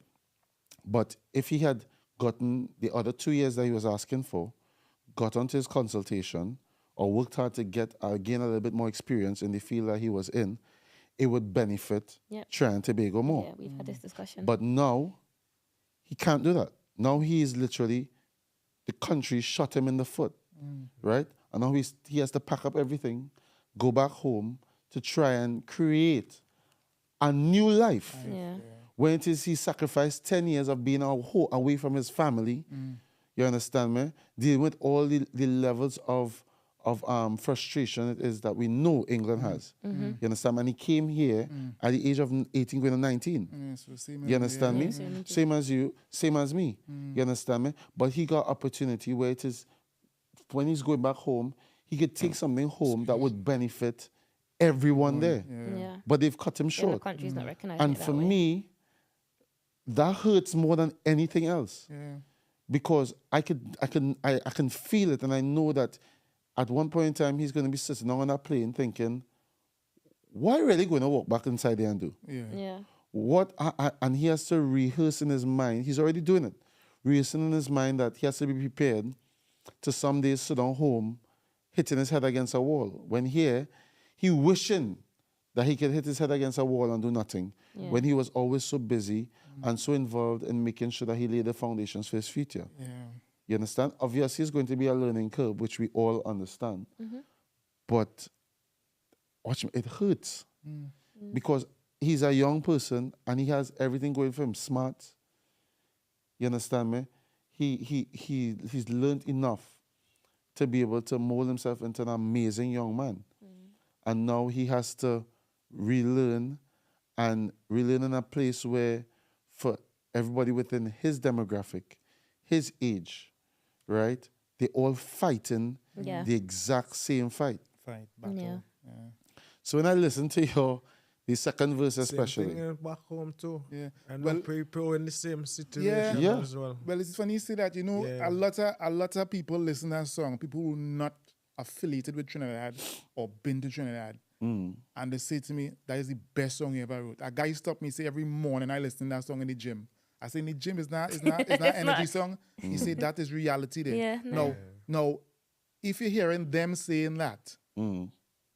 But if he had gotten the other 2 years that he was asking for, got onto his consultation, or worked hard to gain a little bit more experience in the field that he was in, it would benefit Trinidad and Tobago more. Yeah, we've had this discussion. But now, he can't do that. Now he is literally, the country shot him in the foot, right? And now he has to pack up everything, go back home to try and create a new life. Yeah. When it is he sacrificed 10 years of being away from his family, you understand me? Dealing with all the levels of frustration it is that we know England has. You understand? And he came here at the age of 18 going to 19. So You understand me? Same as you, same as me. You understand me? But he got opportunity where it is, when he's going back home, he could take something home that would benefit everyone there. Yeah. But they've cut him The short. country's not recognizing And it that for way. me, that hurts more than anything else. Yeah. Because I can feel it, and I know that at one point in time he's going to be sitting on that plane thinking, what are you really going to walk back inside there and do? Yeah. What? And he has to rehearse in his mind. He's already doing it. Rehearsing in his mind that he has to be prepared to someday sit down home, hitting his head against a wall. When here, he wishing that he could hit his head against a wall and do nothing. Yeah. When he was always so busy and so involved in making sure that he laid the foundations for his future. Yeah. You understand? Obviously, it's going to be a learning curve, which we all understand. But watch me, it hurts. Because he's a young person and he has everything going for him. Smart. You understand me? He's learned enough to be able to mold himself into an amazing young man. And now he has to relearn in a place where for everybody within his demographic, his age, right, they all fighting the exact same fight. Battle. Yeah. So when I listen to the second verse especially. Same thing back home too. Yeah. And Well, people in the same situation Yeah. as well. Well, it's funny you say that. You know, Yeah. a lot of people listen to that song. People who are not affiliated with Trinidad or been to Trinidad, and they say to me, "That is the best song you ever wrote." A guy stopped me, say every morning I listen to that song in the gym. I say in the gym is not energy song. He said that is reality there. Yeah, no. Now, if you're hearing them saying that,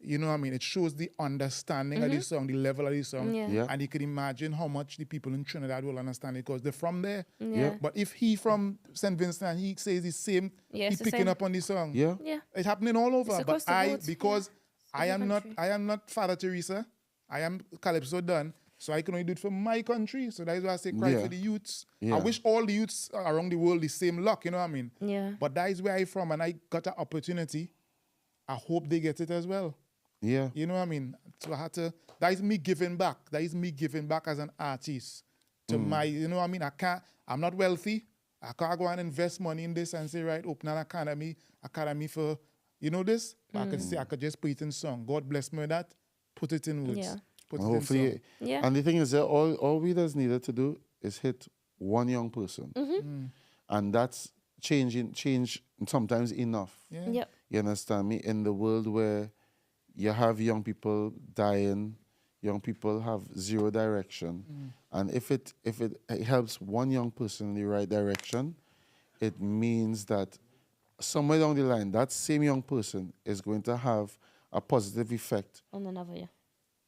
you know what I mean? It shows the understanding of the song, the level of the song. Yeah. And you can imagine how much the people in Trinidad will understand it because they're from there. Yeah. But if he from St Vincent and he says the same, Yeah, he's it's the picking same. up on the song. Yeah. Yeah. It's happening all over. It's But across the board, because I every am not Father Teresa, I am Calypso Don, so I can only do it for my country. So that is why I say cry Yeah. for the youths. Yeah. I wish all the youths around the world the same luck, you know what I mean? Yeah. But that is where I'm from and I got an opportunity. I hope they get it as well. Yeah. You know what I mean? So I had to, that is me giving back. That is me giving back as an artist to my, you know what I mean? I'm not wealthy. I can't go and invest money in this and say, right, open an academy for, you know this? But I could say, I could just put it in song. God bless me with that. Put it in words. Yeah. Put And it in hopefully, song. Yeah. and the thing is that all we just needed to do is hit one young person. And that's change sometimes enough. Yeah. Yep. You understand me? In the world where you have young people dying, young people have zero direction. And if it helps one young person in the right direction, it means that somewhere down the line, that same young person is going to have a positive effect On another, yeah.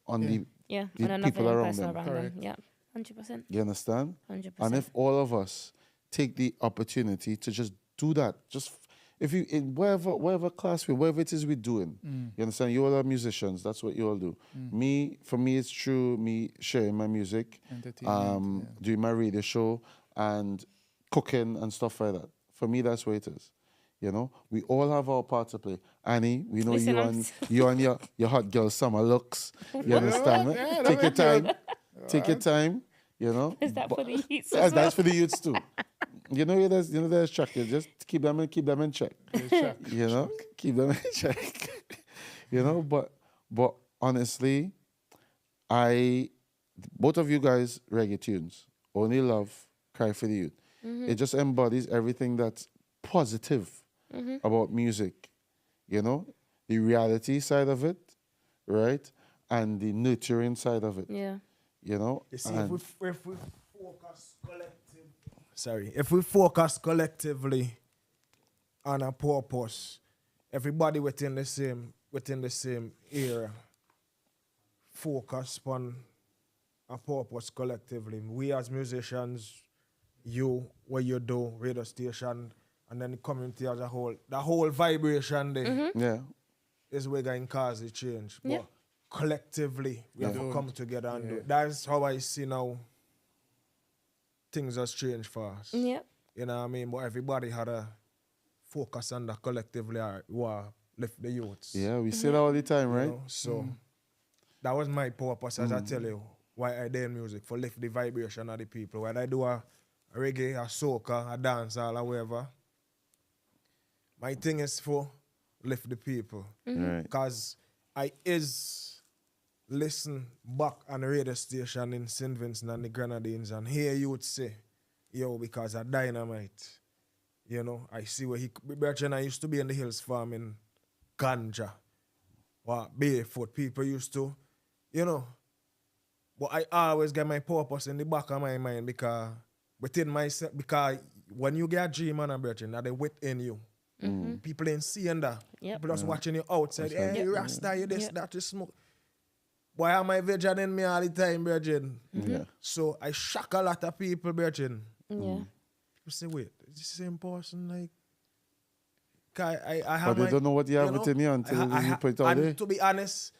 on the On another people young around person them. around Correct. them. Yeah. 100%. You understand? 100%. And if all of us take the opportunity to just do that, just if you in wherever class wherever it is we're doing, you understand? You all are musicians. That's what you all do. For me, it's true. Me sharing my music, Entertainment, doing my radio show, and cooking and stuff like that. For me, that's what it is. You know, we all have our part to play. Annie, we know Listen, you and your hot girl summer looks. You understand me? Take your time. Take your time. You know. Is that for the youths Yeah, as well? that's for the youths too. There's check. You just keep them in check. You know, keep them in check. You know, but honestly, both of you guys reggae tunes, Only Love, Cry for the Youth. It just embodies everything that's positive about music. You know, the reality side of it, right, and the nurturing side of it. Yeah. You know, You see, and if we focus collectively on a purpose, everybody within the same era focus on a purpose collectively. We as musicians, you, what you do, radio station, and then the community as a whole, the whole vibration there yeah. is where going to cause the change. Yeah. But collectively, we have to come together and do it. That's how I see now things has changed for us. Yep. You know what I mean? But everybody had a focus on that collectively, lift the youths. Yeah, we say that all the time, You right? know? So that was my purpose, as I tell you, why I did music, for lift the vibration of the people. Whether I do a reggae, a soca, a dance, or whatever, my thing is for lift the people. Right. Because I listen back on the radio station in St Vincent and the Grenadines and hear you would say, yo, because of Dynamite. You know, I see where Bertrand, I used to be in the hills farming ganja. Or barefoot. People used to, you know. But I always get my purpose in the back of my mind because within myself, because when you get a dream and a Bertrand, that they within you. People ain't seeing that. Yep. People just watching you outside. That's Hey, right. Rasta, you this, Yep. that, you smoke. Boy, am I virgin in me all the time, virgin. Yeah. So I shock a lot of people, virgin. Yeah. People say, wait, is this the same person? Like, 'cause I have But they don't know what you have within you until you put it out and there. to be honest,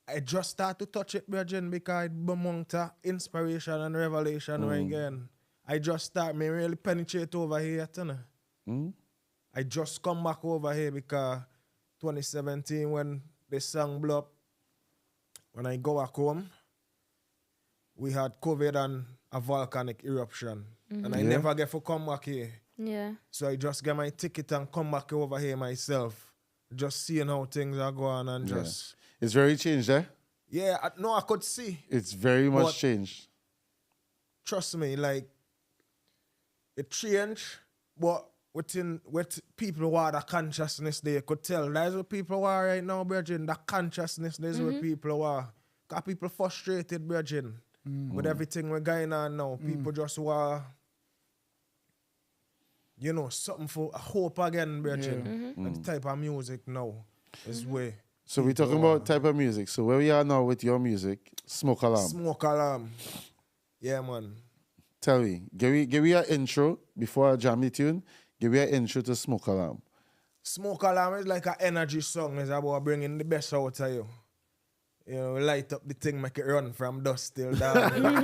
I just start to touch it, virgin, because it belongs to inspiration and revelation right again. I just start, me really penetrate over here, you know. I just come back over here because 2017 when the song blew up, when I go back home, we had COVID and a volcanic eruption. And I Yeah. never get to come back here. Yeah. So I just get my ticket and come back over here myself. Just seeing how things are going and just... It's very changed, eh? Yeah, I could see. It's very much But changed. Trust me, like, it changed, but with people who are the consciousness they could tell. That's what people who are right now, Virgin. The consciousness, that's what people who are. Got people frustrated, Virgin, with everything we're going on now. People just want, something for hope again, Virgin. And the type of music now is where. So we're talking about type of music. So where we are now with your music, Smoke Alarm. Smoke Alarm. Yeah, man. Tell me, give me an intro before I jam the tune. Give me an intro to Smoke Alarm. Smoke Alarm is like an energy song. It's about bringing the best out of you. Light up the thing, make it run from dusk till dawn.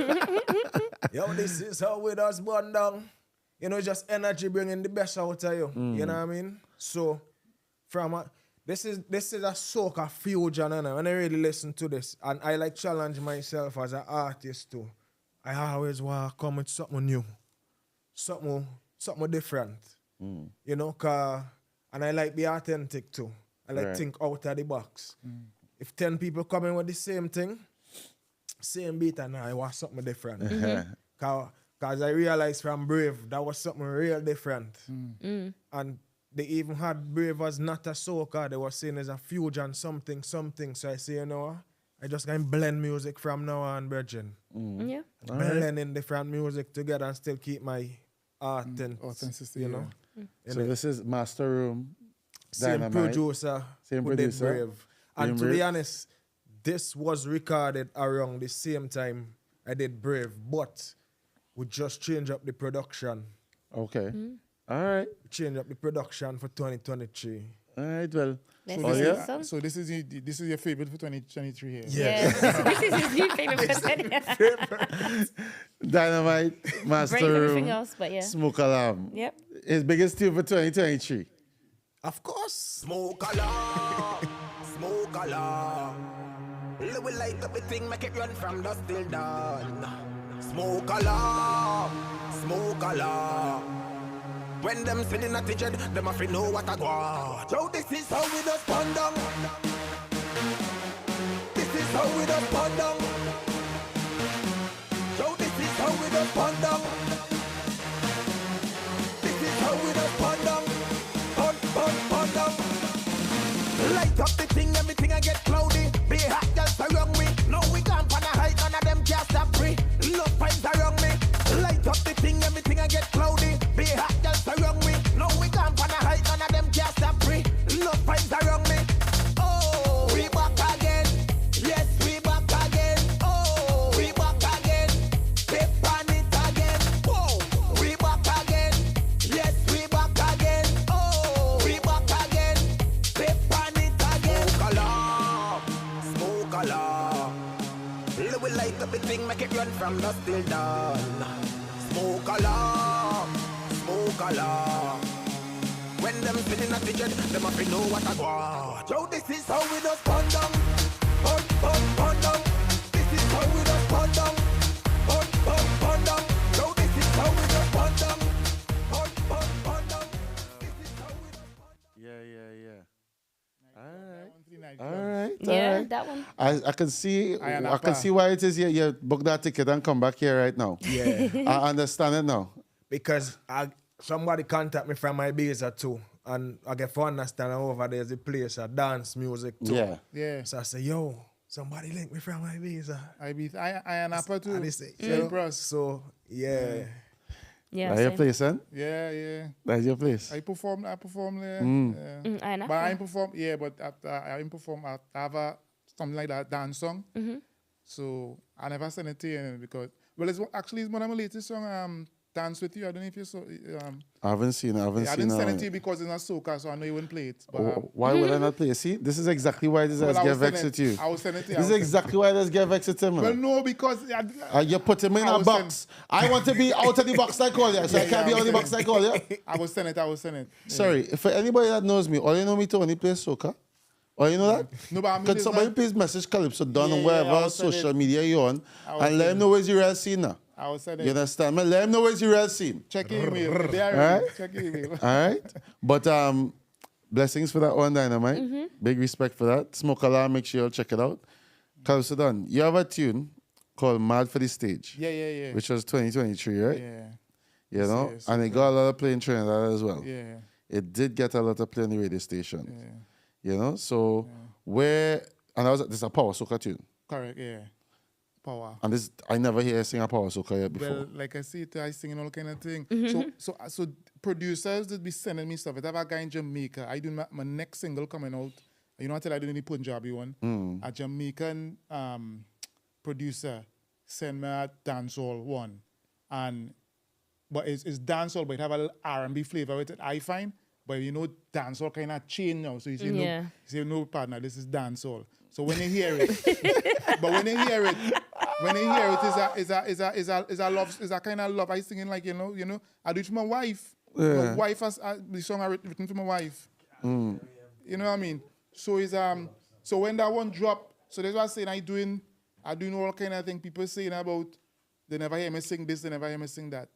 Yo, this is how we does burn down. Just energy bringing the best out of you. You know what I mean? So, this is a soca fusion, and when I really listen to this, and I like challenge myself as an artist too. I always want to come with something new, something different. And I like be authentic too. I like think out of the box. If 10 people come in with the same thing, same beat, and I want something different. Because I realized from Brave, that was something real different. And they even had Brave as not a soca. They were saying as a fusion, something. So I say, I just can blend music from now on, Virgin. Yeah. Blending different music together and still keep my authenticity, So this is Master Room, Same Dynamite. producer. Same who did producer. Brave. And to be honest, this was recorded around the same time I did Brave, but we just changed up the production. Okay. All right. We changed up the production for 2023. All right, well. So this is your favorite for 2023 here? Yeah. This is his new favorite. Dynamite, Master Brave Room, everything else, but yeah. Smoke Alarm. Yep. His biggest tune for 2023. Of course. Smoke alarm, smoke alarm. We light up the thing, make it run from dusk till dawn. Smoke alarm, smoke alarm. When them sitting at the jet, them have to know what I want. So this is how we just burn down. This is how we just burn down. So this is how we just burn down. This is how we just burn down. Burn down. Light up the thing, everything I get cloudy. Be hot girls around me. No, we can't find a height, none of them can't stop free. Love vibes around me. Light up the thing, everything I get cloudy. Be hot girls around me. No, we can't find a height, none of them can't stop free. Love vibes around me. Oh, we back again. Yes, we back again. Oh, we back again. Step on it again. Whoa, we back again. Yes, we back again. Oh, we back again. Step on it again. Smoke alarm, smoke alarm. We light up the thing, make it run from dusk till dawn. Smoke alarm, smoke alarm. When them sitting at the jet, them have to know what I want. So this is how we just burn down. Burn down. This is how we just burn down. Burn down. So this is how we just burn down. Burn down. This is how we just burn down. Yeah. All All right. Yeah, that one. I can see why it is you book that ticket and come back here right now. Yeah. I understand it now. Because somebody contact me from my base too. And I get to understand over there's a place of dance music too. Yeah. So I say, yo, somebody link me from my visa. I am Apple too. And they say, Same yeah. bros. So, yeah. Yeah. That's your same. place, then? Yeah. That's your place. I perform there. I know. But I perform, but I perform, I have something like that dance song. So I never send it to you because, it's one of my latest song, Dance With You. I don't know if you saw I haven't seen it. I didn't send it to you because it's not soca, so I know you won't play it. But, why would I not play it? See, this is exactly why this has get vexed with you. I will send it to you. This is exactly why this get vexed with him. Well, no, because... You put him in a box. I want to be out of the box like all you, so I can't be out of the box like all you. I will send it. Yeah. Sorry, for anybody that knows me, all you know me to only play soca. Or you know that? No, but I mean, could somebody please message Calypso Don on I wherever will send social it. media you on and let him know where's your real scene now? outside. You understand? Man, let him know where's your real scene. Check your email. They are All right? Check your email. All right? But blessings for that one, Dynamite. Big respect for that. Smoke Alarm, make sure you'll check it out. Calypso Don, you have a tune called Mad for the Stage. Yeah. Which was 2023, right? Yeah. You know? Yes, and it got a lot of play in Trinidad as well. Yeah. It did get a lot of play on the radio station. Yeah. You know? So where... And this is a power soca tune. Correct, yeah. Power. And this, I never hear sing a power soca yet before. Well, like I see it, I sing all kind of thing. So producers did be sending me stuff. I have a guy in Jamaica. I do my next single coming out. You know until I do the Punjabi one. A Jamaican producer sent me a dancehall one, but it's dancehall, but it have a little R&B flavor with it. I find, but you know dancehall kind of change now. So you say no partner, this is dancehall. So when you hear it, is a kind of love. I singing like you know. I do it for my wife. My wife has the song I written for my wife. You know what I mean? So so when that one drop, so that's what I'm saying. I doing all kind of thing. People saying about they never hear me sing this, they never hear me sing that.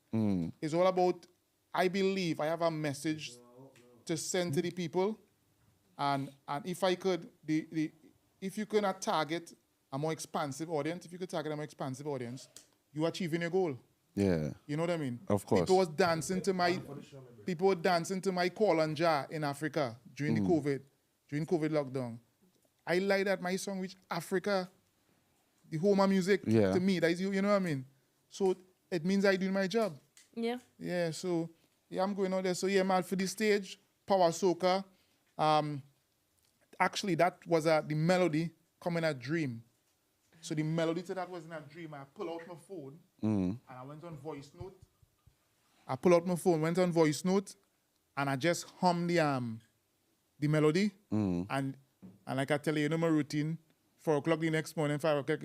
It's all about. I believe I have a message to send to the people, and if I could if you could target a more expansive audience, you're achieving your goal. Yeah. You know what I mean? Of course. People were dancing to my call and jar in Africa during the COVID lockdown. I like that my song reached Africa, the home of music to me. That is you know what I mean? So it means I doing my job. Yeah. Yeah, so I'm going out there. So Mad for the Stage, Power Soca. Actually that was the melody coming a dream. So the melody to that was in a dream. I pull out my phone and I went on voice note. And I just hummed the melody. And like I tell you, my routine, 4 o'clock the next morning, 5 o'clock,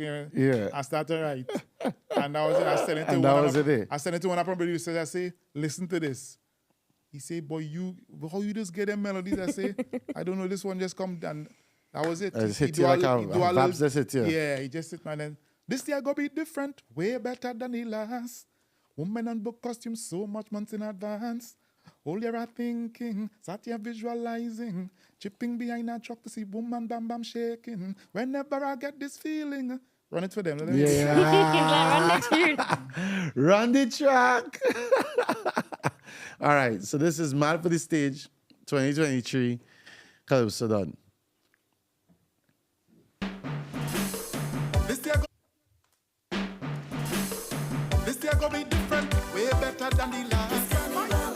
I start to write. And I sent it to one of my producers. I say, listen to this. He say, boy, how you just get them melodies? I say, I don't know, this one just come and that was it. He hit you like a vibes just hit you. Yeah, he just hit my name. This year gonna be different, way better than the last. Women and book costumes so much months in advance. All you're thinking, sat here visualizing, chipping behind a truck to see woman bam bam shaking. Whenever I get this feeling, run it for them. Yeah. Run the track. All right, so this is Mad for the Stage 2023 Calypso Don. This year gonna be different, way better than the last.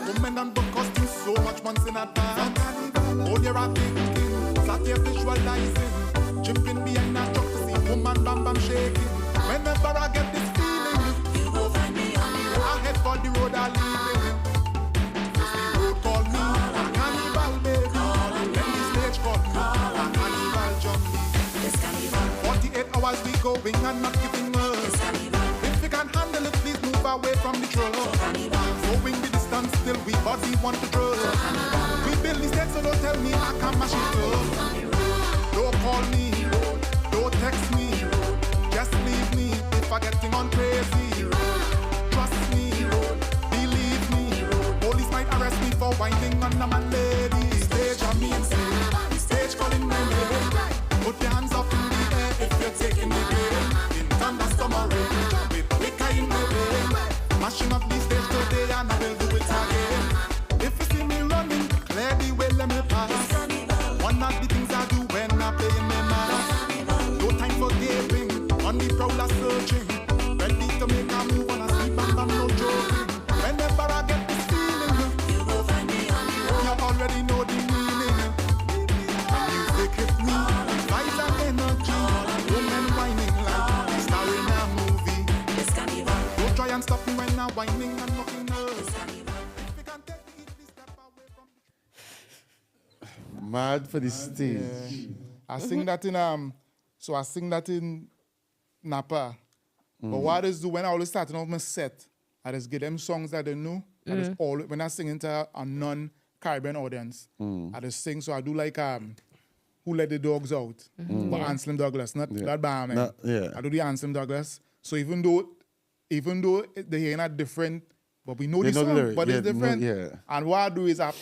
Women and book costumes so much months in advance. All you're thinking, sat here visualizing, jumping behind a truck to see woman bam bam shaking. Whenever I get this feeling, you go find me on the road. I head for the road I leaving. The road call me a carnival baby. When the stage call me a carnival jumpy. 48 hours we going and not giving up. If you can handle it, please move away from the truck. Going the distance, still we body want to draw. We build the stage, so don't tell me I can't mash it up. Don't call me, don't text me, just leave me if I getting on crazy. Trust me, believe me. Police might arrest me for winding on my lady. Stage I mean, stage calling my name. Put your hands up in the air if you're taking the game. In thunderstorm or rain, with liquor in the vein. Mashing up the stage today and I will do it again. If you see me running, clear the way, let me pass. One of the things I do when I play in my mask. No time for gaping, on the prowler searching. Ready to make a move on a sleep and I'm no joking. Whenever I get this feeling, you go find me on the road. You already know the meaning. The music hit me, vibes and energy. Women whining like a star in a movie. Don't try and stop me when I'm whining and knocking nerves. If you can take the easy step away from the Mad for the Stage. I sing that in Napa. But what I do when I always starting off my set, I just get them songs that they know. I just when I sing into a non-Caribbean audience, I just sing. So I do like Who Let the Dogs Out? But Anselm Douglas, not Barman. Yeah. I do the Anselm Douglas. So even though even though the hearing are different, but we know They the know the song, lyric. but Yeah, it's different. yeah. And what I do is I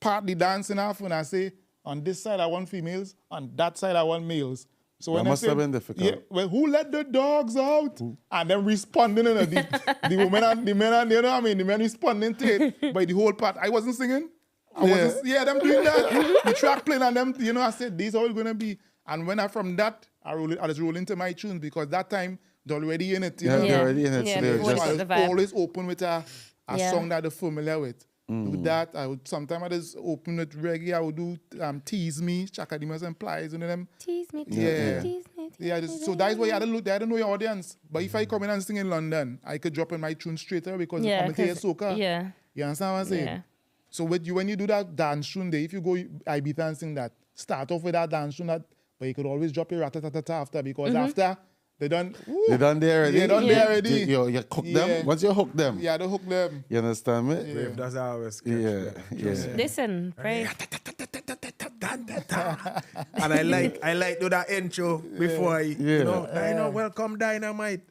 partly dancing off when I say, on this side I want females, on that side I want males. So That when must I say, have been difficult. Yeah, well, who let the dogs out? And then responding, the women and the men, and you know what I mean, the men responding to it. By the whole part, I wasn't singing. Them doing that. The track playing and them, I said, this is how it's gonna be. And when from that, I just roll into my tunes because that time they're already in it. They're already in it. Yeah, So they've they're always just, got the vibe. Always open with a Yeah. song that they're familiar with. Do that. I would sometimes I just open with reggae. I would do Tease Me, Chakadimas and Plies, them. Tease me, Yeah. tease me. Yeah, so that's why I don't know your audience. But if I come in and sing in London, I could drop in my tune straight away because Yeah, I'm here 'cause- soca. yeah. You understand what I'm saying? Yeah. So with you, when you do that dance tune there, if you go Ibiza and sing that, start off with that dance tune, but you could always drop your rat-a-ta-ta-ta after because after they done. they done there already. They done there already. You hook them. Yeah. Once you hook them, Yeah, they hook them. you understand me? Brave does always catch Yeah, them. yeah. Listen, pray. And I like do that intro before welcome Dynamite.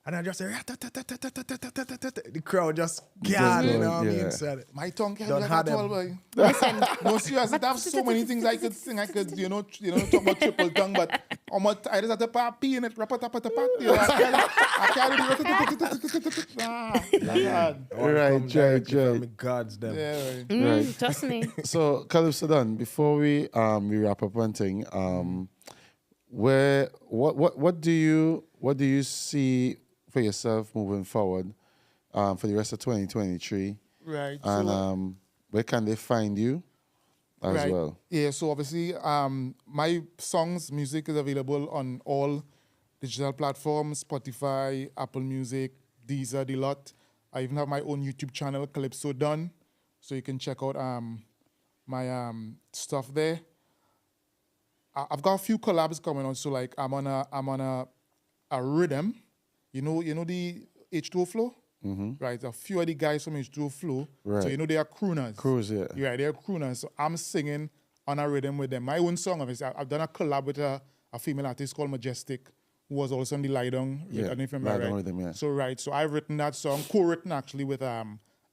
And I just say the crowd just gather, you know what I mean? Yeah. So My tongue can't Don't do have that at all, them. boy. Listen, No, seriously, I have so many things I could sing. I could, talk about triple tongue, but I just have to pop P in it, I can't do it. Right. from God's them. Yeah, right. Right. trust me. So, Calypso Don, before we wrap up one thing, what do you see for yourself moving forward for the rest of 2023? Right. And So, where can they find you as right. well? Yeah, so obviously, my music is available on all digital platforms, Spotify, Apple Music, Deezer, the lot. I even have my own YouTube channel, Calypso Don, so you can check out my stuff there. I've got a few collabs coming on, so like I'm on a rhythm, you know the H2O flow, right? A few of the guys from H2O flow, Right. so they are crooners. Cruise, yeah. Yeah, they're crooners. So I'm singing on a rhythm with them. My own song, obviously. I've done a collab with a female artist called Majestic, who was also on the Lie Down. Yeah, I don't know if you Lie remember, Down right? Rhythm, yeah. So right, so I've written that song, co-written actually with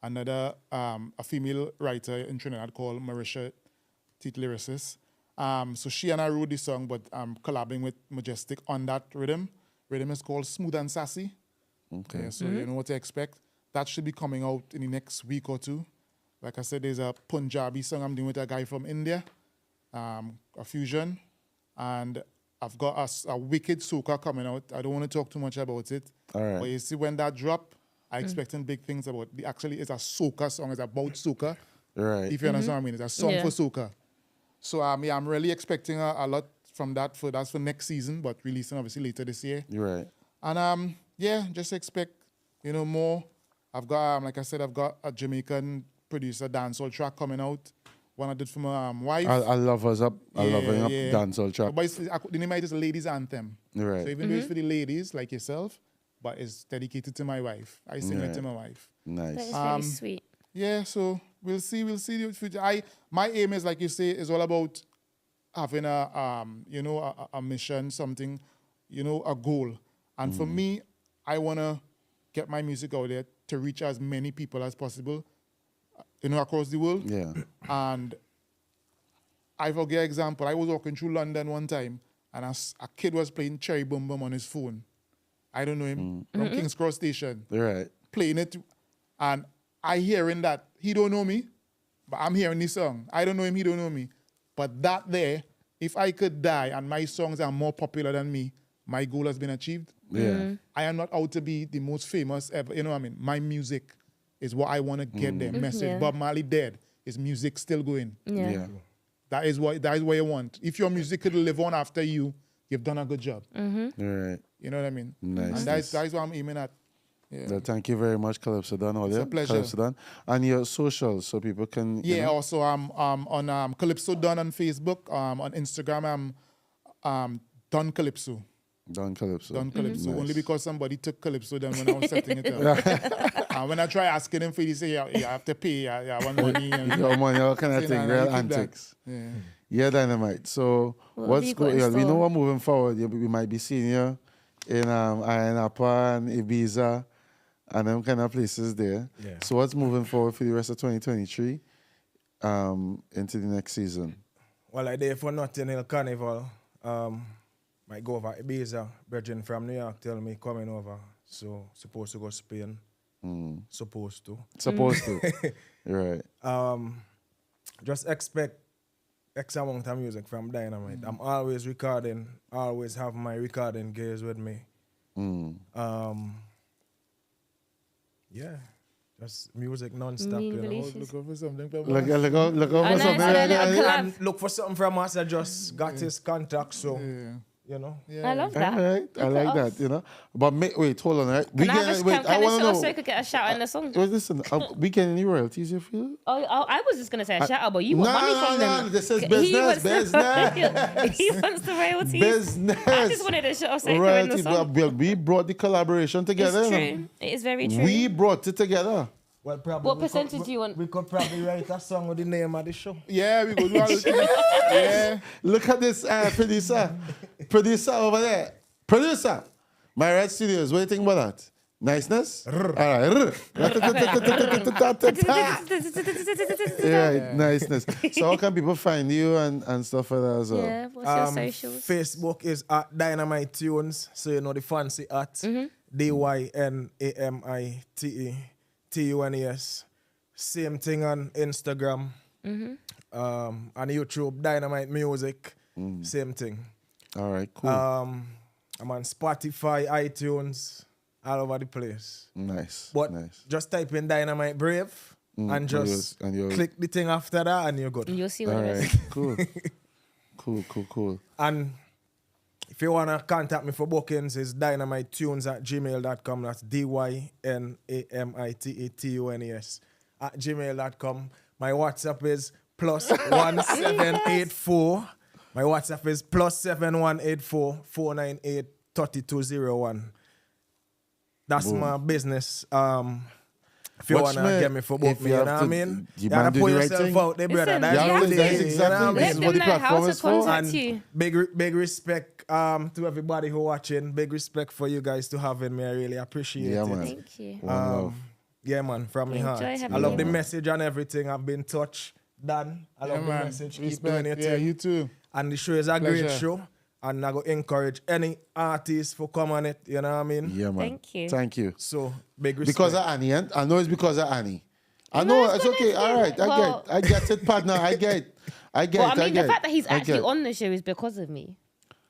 another a female writer in Trinidad called Marisha Teeth Lyricist. So she and I wrote this song, but I'm collabing with Majestic on that rhythm. Rhythm is called Smooth and Sassy. Okay. Yeah, so you know what to expect. That should be coming out in the next week or two. Like I said, there's a Punjabi song I'm doing with a guy from India, a fusion. And I've got a wicked soca coming out. I don't want to talk too much about it. All right. But you see, when that drop, I'm expecting big things about it. Actually, it's a soca song. It's about soca. Right. If you understand what I mean. It's a song Yeah. for soca. So I'm really expecting a lot from that. That's for next season, but releasing obviously later this year. You're right. And just expect, more. I've got, like I said, I've got a Jamaican producer dancehall track coming out. One I did for my wife. I love us up. I love us up. Dancehall track. But the name is a ladies' anthem. Right. So even though it's for the ladies like yourself, but it's dedicated to my wife. I sing it to my wife. That Nice. is really sweet. Yeah, so we'll see the future. My aim is, like you say, is all about having a mission, something, a goal. And for me, I wanna get my music out there to reach as many people as possible, across the world. Yeah. And I forget example. I was walking through London one time, and a kid was playing Cherry Boom Boom on his phone. I don't know him from King's Cross Station, Right. playing it, and I hearing that he don't know me, but I'm hearing this song. I don't know him, he don't know me, but that there, if I could die and my songs are more popular than me, my goal has been achieved. Yeah. I am not out to be the most famous ever. You know what I mean? My music is what I want to get there. Message. Yeah. Bob Marley dead. His music still going. Yeah. Yeah. That is what you want. If your music could live on after you, you've done a good job. Right. You know what I mean? Nice. And that's what I'm aiming at. Yeah. So thank you very much, Calypso Don. It's a pleasure. Calypso Don. And your socials, so people can. Yeah, also I'm on Calypso Don on Facebook. On Instagram, I'm Don Calypso. Don Calypso. Don Calypso. Nice. Only because somebody took Calypso Don when I was setting it up. And when I try asking him for it, he say, yeah, you have to pay. Yeah, I want money. And, Your money, all kind of you thing, know, real and I keep that. antics. Yeah. Yeah, Dynamite. So What what's have you got in going? We know store? what moving forward. We might be seeing you in Iron Upper and Ibiza and them kind of places there. Yeah. So what's moving forward for the rest of 2023 into the next season? Well, I there for Notting Hill Carnival. Might go over Ibiza. Virgin from New York tell me coming over. So supposed to go Spain. Supposed to. Right. Just expect X amount of music from Dynamite. I'm always recording. Always have my recording gears with me. Yeah. Just music non-stop, New you know. releases. Look for something. Look for I know, something. so then Yeah. collab. Look for something from us. I just got his contact, so, you know. Yeah. I love that. All right, I Look at like us. that, you know. But wait, hold on, right? Can I want to know. Soca get a shout out in the song? Wait, listen, we getting any royalties, you feel? Oh, I was just gonna say a shout out, but you want money from them. This is He business, wants business. He wants the royalties. Business. I just wanted to shout out Soca in the Royalties. song. Well, we brought the collaboration together. It's you know. true. It is very true. We brought it together. Well, probably What we percentage could, do you want? We could probably write a song with the name of the show. Yeah, we go do all the things. Yeah. Look at this producer. Producer over there. Producer. My Red Studios. What do you think about that? Niceness? All right. Yeah, niceness. So how can people find you and stuff like that as well? Yeah, what's your socials? Facebook is at Dynamite Tunes, so you know the fancy at DYNAMITE Same thing on Instagram. On YouTube, Dynamite Music. Same thing. All right, cool. I'm on Spotify, iTunes, all over the place. Nice. But nice. just type in Dynamite Brave and just click the thing after that and you're good. You'll see what All it right, is. cool. And if you want to contact me for bookings, it's dynamitetunes@gmail.com. That's DYNAMITETUNES @gmail.com. My WhatsApp is +1784. My WhatsApp is +7184 498 3201. That's my business. If you want to get me for both me, you know what I mean? You gotta put yourself out there, brother. Listen, that's exactly Let them know how to contact And you. big respect to everybody who watching. Big respect for you guys to having me. I really appreciate it. Man. Thank you. Yeah, man, from my heart. Enjoy having I love you. the message and everything. I've been touched. Dan, I love the man. message. Keep Respect. doing it. Yeah, you too. And the show is a great Pleasure. show. And I go encourage any artist for come on it. You know what I mean? Yeah, man. Thank you. Thank you. So, big respect. Because of Annie, and I know it's because of Annie. I No, know it's it's gonna okay. be- All right, well- I get it, partner. I get Well, I mean, the fact that he's I actually get. on the show is because of me.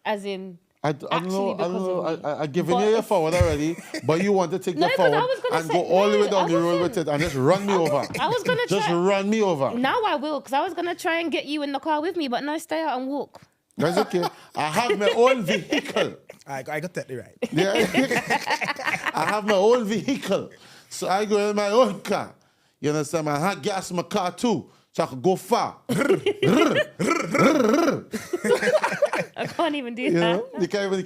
As in, I don't actually know. I because don't know. of me. I've given But you your it's- forward already, but you want to take No, the 'cause I forward was gonna and say- go all the way no, down I the road with wasn't. it and just run me over. I was going to Just try. run me over. Now I will, because I was going to try and get you in the car with me, but no, stay out and walk. That's okay. I have my own vehicle. I got that right. Yeah. I have my own vehicle. So I go in my own car. You understand? I have gas in my car too. So I can go far. I can't even do You that. know? You can't even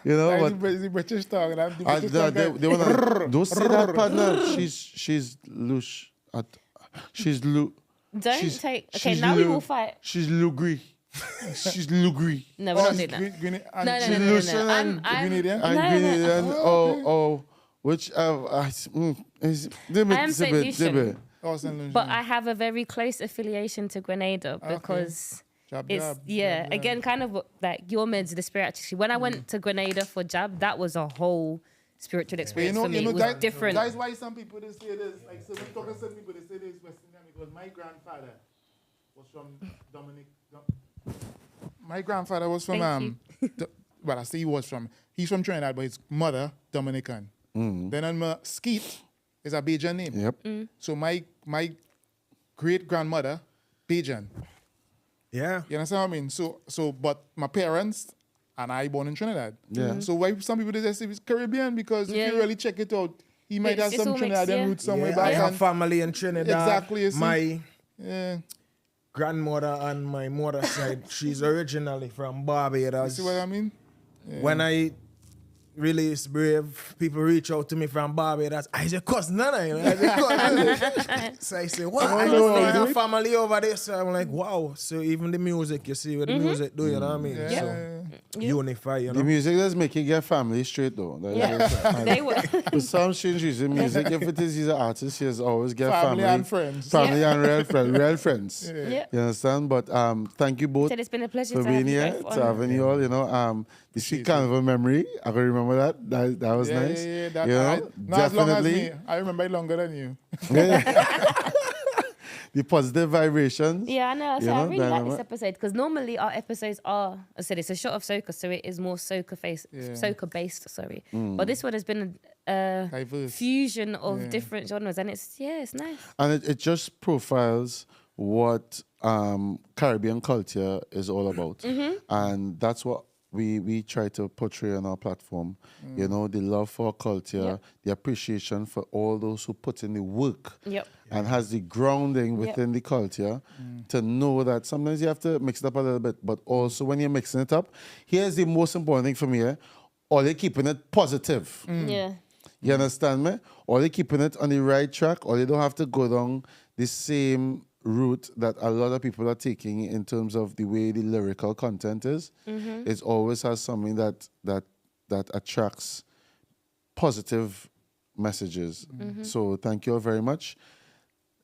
You know what? It's the British talk. And I'm the I, British they, talk. they wanna, don't say that, partner. She's loose. She's lu. Don't she's- take. Okay, she's now we lu- will fight. She's lugri. She's lugri. No, we're not doing that. Green, No, no, no, no, no, Lucian no. and Grenadian? And No, no. Grenadian, which I am St Lucian. Oh, St. Lucian. But I have a very close affiliation to Grenada because Jab, it's, jab, yeah, jab, jab. again, kind of like your meds, the spirit actually. When I went to Grenada for Jab, that was a whole spiritual experience for me. It was guys, different. Guys, why some people they say this? Like, so when talking to some people, they say this West Indian because my grandfather was from Dominic. My grandfather was from Thank well, I say he was from. He's from Trinidad, but his mother Dominican. Then on my Skeet is a Bajan name. Yep. So my great grandmother Bajan. Yeah. You understand what I mean? So, but my parents and I born in Trinidad. Yeah. So why some people they just say it's Caribbean because Yeah. if you really check it out, he might It's- have it's some all mixed, Trinidadian yeah. roots somewhere Yeah, back. I have and- family in Trinidad. Exactly, you see. My yeah. grandmother on my mother's side, she's originally from You Barbados. see what I mean? When I release Brave, people reach out to me from Barbados. I say, cousin, Nana, you know. I say, cousin. So I say, what? I know I have family over there. So I'm like, wow. So even the music, you see what the music do, you know what I mean? Yeah. So unify, you know. The music does make you get family straight though. They were. For some strange reason, music, if it is he's an artist, he has always get Family and friends. Family and real friends. Yeah. You understand? But thank you both Said it's been a pleasure for to being have you here, both to on. having you all, you know. The sweet carnival memory, I can remember that. That was nice. Yeah. You know, Not as long as definitely. me. I remember it longer than you. The positive vibrations. Yeah, I know. So You I know, really like Dynamite. this episode because normally our episodes are, I said it's a shot of soca, so it is more soca based. Sorry, but this one has been a Diverse. fusion of different genres, and it's nice. And it just profiles what Caribbean culture is all about. Mm-hmm. And that's what we try to portray on our platform. You know, the love for our culture, the appreciation for all those who put in the work Yep. and has the grounding within the culture to know that sometimes you have to mix it up a little bit, but also when you're mixing it up, here's the most important thing for me, or they're keeping it positive. Yeah. You understand me? Or they're keeping it on the right track, or they don't have to go down the same route that a lot of people are taking in terms of the way the lyrical content is. It always has something that attracts positive messages. So thank you all very much.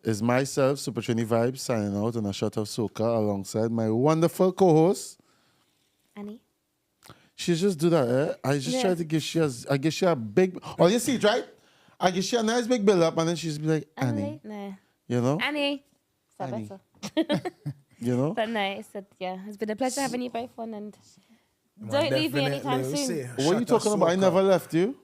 It's myself, Super Trini Vibes, signing out on a shot of soca alongside my wonderful co-host. Annie. She just do that, eh? I just try to give I give she a big, oh, you see it, right? I give she a nice big build up and then she's be like, Annie. No. You know? Annie. Is that Annie. better? You know? But no, it's been a pleasure having you both on, and don't leave me anytime soon. What are you talking about? I never left you.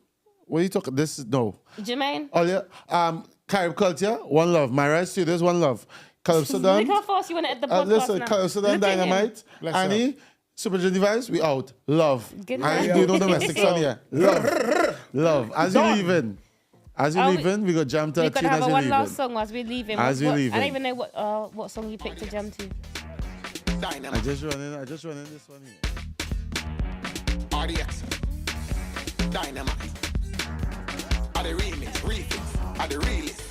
What are you talking? This is no. Jermaine. Oh yeah. Carib culture, one love. My right studios, one love. Calypso Don. Look how fast you want to end the podcast Listen, now. Calypso Don, Look at him. Dynamite, Let's Annie, Super J Device, we out. Love. Good I ain't night. doing no domestics on here. Love. As you leaving. As you leaving, we got jam We're 13 gonna have as a you one last leaving. song whilst we're leaving. As we leaving. I don't even know what song you picked to jam to. I just run in this one here. RDX. Dynamite. Are the remix, refix, are the realest.